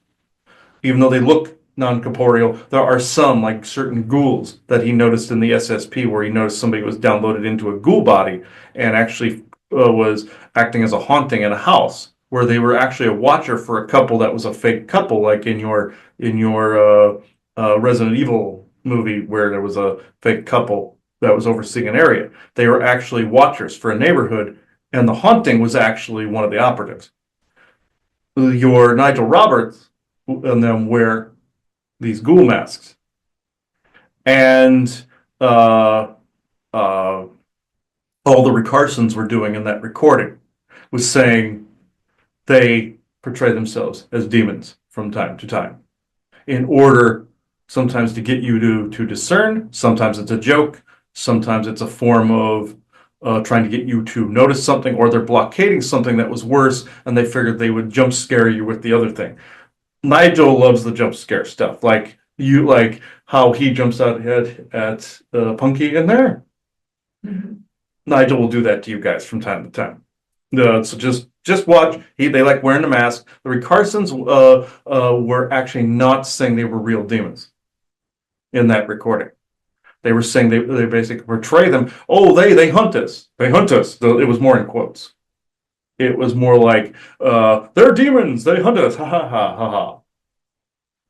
even though they look non-corporeal. There are some, like certain ghouls, that he noticed in the SSP, where he noticed somebody was downloaded into a ghoul body and actually was acting as a haunting in a house, where they were actually a watcher for a couple that was a fake couple, like in your Resident Evil movie, where there was a fake couple that was overseeing an area. They were actually watchers for a neighborhood, and the haunting was actually one of the operatives. Your Nigel Roberts and them wear these ghoul masks, and uh, uh, all the Ricarsons were doing in that recording was saying they portray themselves as demons from time to time, in order sometimes to get you to discern. Sometimes it's a joke. Sometimes it's a form of trying to get you to notice something, or they're blockading something that was worse, and they figured they would jump scare you with the other thing. Nigel loves the jump scare stuff, like how he jumps out ahead at Punky in there. Nigel will do that to you guys from time to time. So just watch. They like wearing the mask. The Ricarsons were actually not saying they were real demons in that recording. They were saying they basically portray them. Oh, they hunt us. They hunt us. It was more in quotes. It was more like they're demons. They hunt us. Ha ha ha ha ha.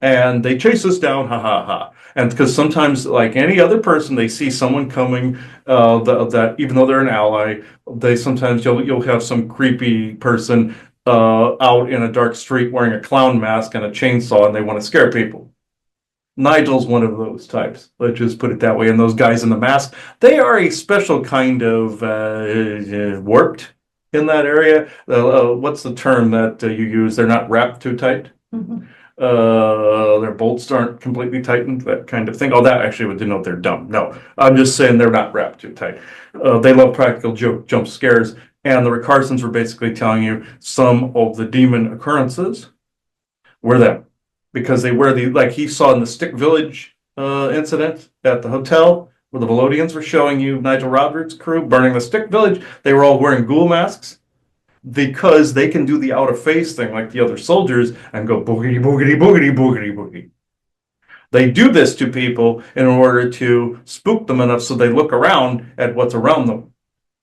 And they chase us down. Ha ha ha. And because sometimes, like any other person, they see someone coming that even though they're an ally, they sometimes you'll have some creepy person out in a dark street wearing a clown mask and a chainsaw, and they want to scare people. Nigel's one of those types. Let's just put it that way. And those guys in the mask, they are a special kind of warped in that area. What's the term that you use? They're not wrapped too tight. Their bolts aren't completely tightened, that kind of thing. Oh, that actually would denote they're dumb. No, I'm just saying they're not wrapped too tight. They love practical jump scares. And the Ricarsons were basically telling you some of the demon occurrences were them. Because they wear like he saw in the Stick Village incident at the hotel, where the Velodians were showing you Nigel Roberts' crew burning the Stick Village. They were all wearing ghoul masks because they can do the out of face thing like the other soldiers and go boogity, boogity, boogity, boogity, boogity. They do this to people in order to spook them enough so they look around at what's around them.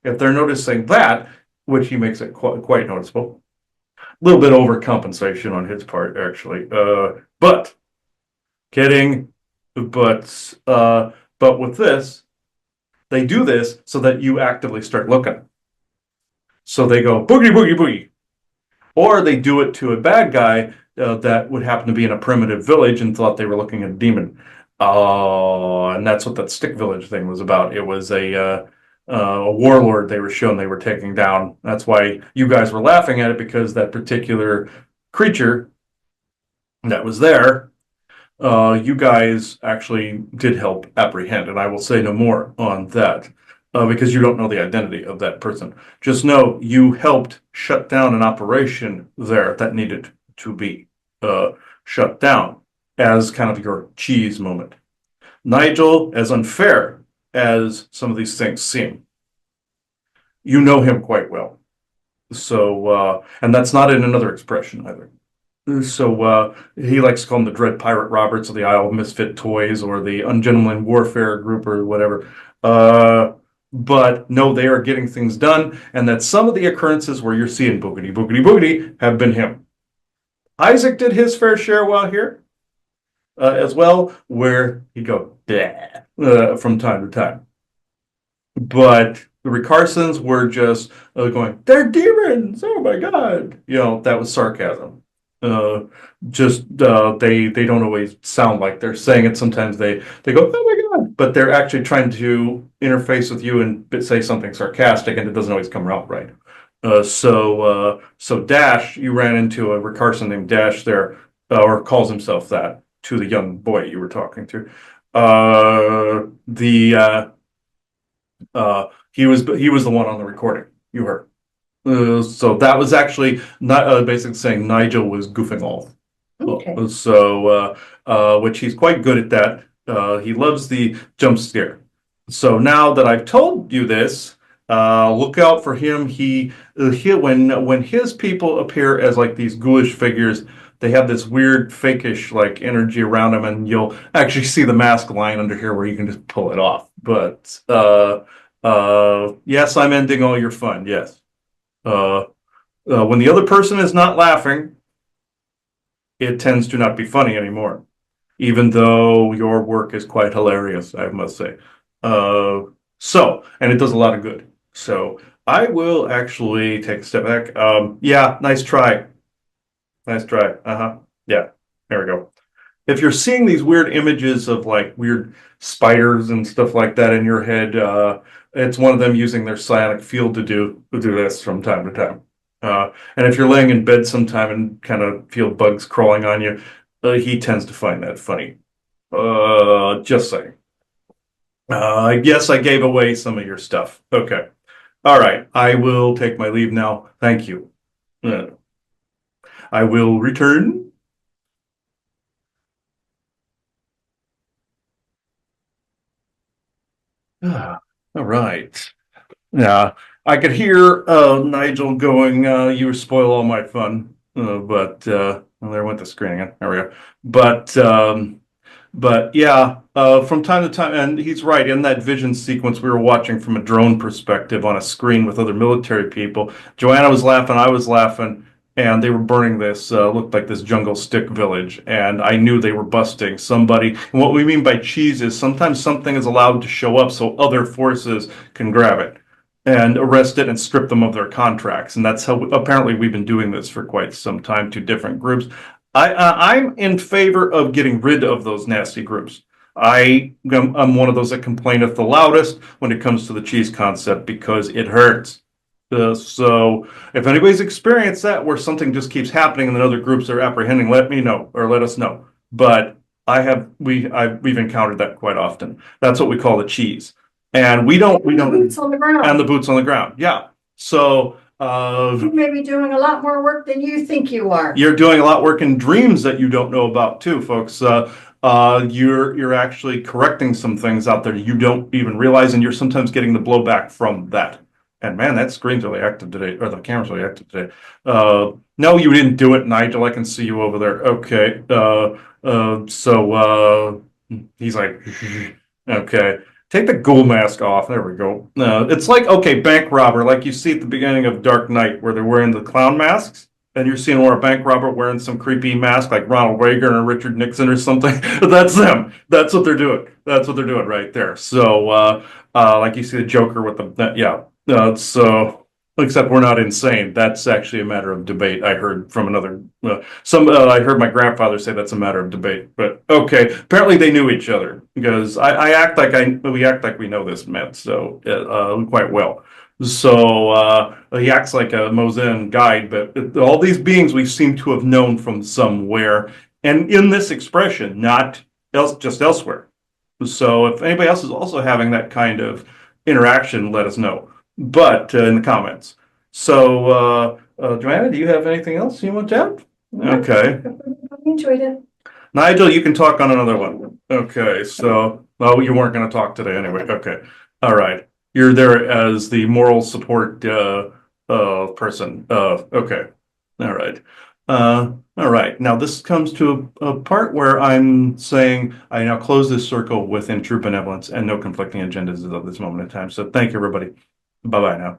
If they're noticing that, which he makes it quite noticeable, little bit overcompensation on his part, actually. But kidding. But with this, they do this so that you actively start looking. So they go boogie boogie boogie, or they do it to a bad guy that would happen to be in a primitive village and thought they were looking at a demon. And that's what that Stick Village thing was about. It was a warlord they were shown they were taking down. That's why you guys were laughing at it, because that particular creature that was there, you guys actually did help apprehend, and I will say no more on that, because you don't know the identity of that person. Just know you helped shut down an operation there that needed to be shut down as kind of your cheese moment. Nigel, as unfair as some of these things seem, you know him quite well. So, and that's not in another expression either. So he likes to call them the Dread Pirate Roberts of the Isle of Misfit Toys, or the Ungentleman Warfare Group, or whatever. but no, they are getting things done, and that some of the occurrences where you're seeing boogity, boogity, boogity have been him. Isaac did his fair share while here as well, where he'd go, from time to time. But the Ricarsons were just going, they're demons. Oh my God. That was sarcasm. Uh, they don't always sound like they're saying it. Sometimes they go, oh my God, but they're actually trying to interface with you and say something sarcastic, and it doesn't always come out right. So Dash, you ran into a Ricarson named Dash there, or calls himself that to the young boy you were talking to. He was the one on the recording you heard. So that was actually not basically saying Nigel was goofing off. Okay. Which he's quite good at that. He loves the jump scare. So now that I've told you this, look out for him. When his people appear as like these ghoulish figures, they have this weird fakish like energy around them, and you'll actually see the mask line under here where you can just pull it off. But yes, I'm ending all your fun. Yes. When the other person is not laughing, it tends to not be funny anymore, even though your work is quite hilarious, I must say. And it does a lot of good. So I will actually take a step back. Yeah, nice try. Nice try. Uh-huh. Yeah, there we go. If you're seeing these weird images of like weird spiders and stuff like that in your head, it's one of them using their psionic field to do this from time to time. And if you're laying in bed sometime and kind of feel bugs crawling on you, he tends to find that funny. Just saying. I guess I gave away some of your stuff. Okay. All right. I will take my leave now. Thank you. I will return. All right. Yeah, I could hear Nigel going, "You spoil all my fun." But well, there went the screen again. There we go. But yeah, from time to time, and he's right. In that vision sequence, we were watching from a drone perspective on a screen with other military people. Joanna was laughing, I was laughing, and they were burning this looked like this jungle stick village, and I knew they were busting somebody. And what we mean by cheese is sometimes something is allowed to show up so other forces can grab it and arrest it and strip them of their contracts. And that's how apparently we've been doing this for quite some time to different groups. I'm in favor of getting rid of those nasty groups. I'm one of those that complaineth the loudest when it comes to the cheese concept because it hurts. So if anybody's experienced that where something just keeps happening and then other groups are apprehending, let me know or let us know. But we've encountered that quite often. That's what we call the cheese. And we don't Boots on the ground. and the boots on the ground. Yeah. So You may be doing a lot more work than you think you are. you're doing a lot of work in dreams that you don't know about too, folks. You're actually correcting some things out there you don't even realize, and you're sometimes getting the blowback from that. And man, that screen's really active today, or the camera's really active today. No, you didn't do it, Nigel. I can see you over there. Okay. He's like, okay. Take the ghoul mask off. There we go. It's like, okay, bank robber, like you see at the beginning of Dark Knight, where they're wearing the clown masks, and you're seeing a bank robber wearing some creepy mask like Ronald Reagan or Richard Nixon or something. That's them. That's what they're doing. That's what they're doing right there. So, like you see the Joker with yeah. Except we're not insane. That's actually a matter of debate. I heard from another, I heard my grandfather say that's a matter of debate. But okay, apparently they knew each other because we act like we know this man so quite well. So he acts like a Mosen guide, but all these beings we seem to have known from somewhere, and in this expression, not just elsewhere. So if anybody else is also having that kind of interaction, let us know. But in the comments. So, Joanna, do you have anything else you want to add? Okay. I enjoyed it. Nigel, you can talk on another one. Okay. So, well, you weren't going to talk today anyway. Okay. All right. You're there as the moral support person. Okay. All right. All right. Now this comes to a part where I'm saying I now close this circle within true benevolence and no conflicting agendas at this moment in time. So thank you, everybody. Bye bye now.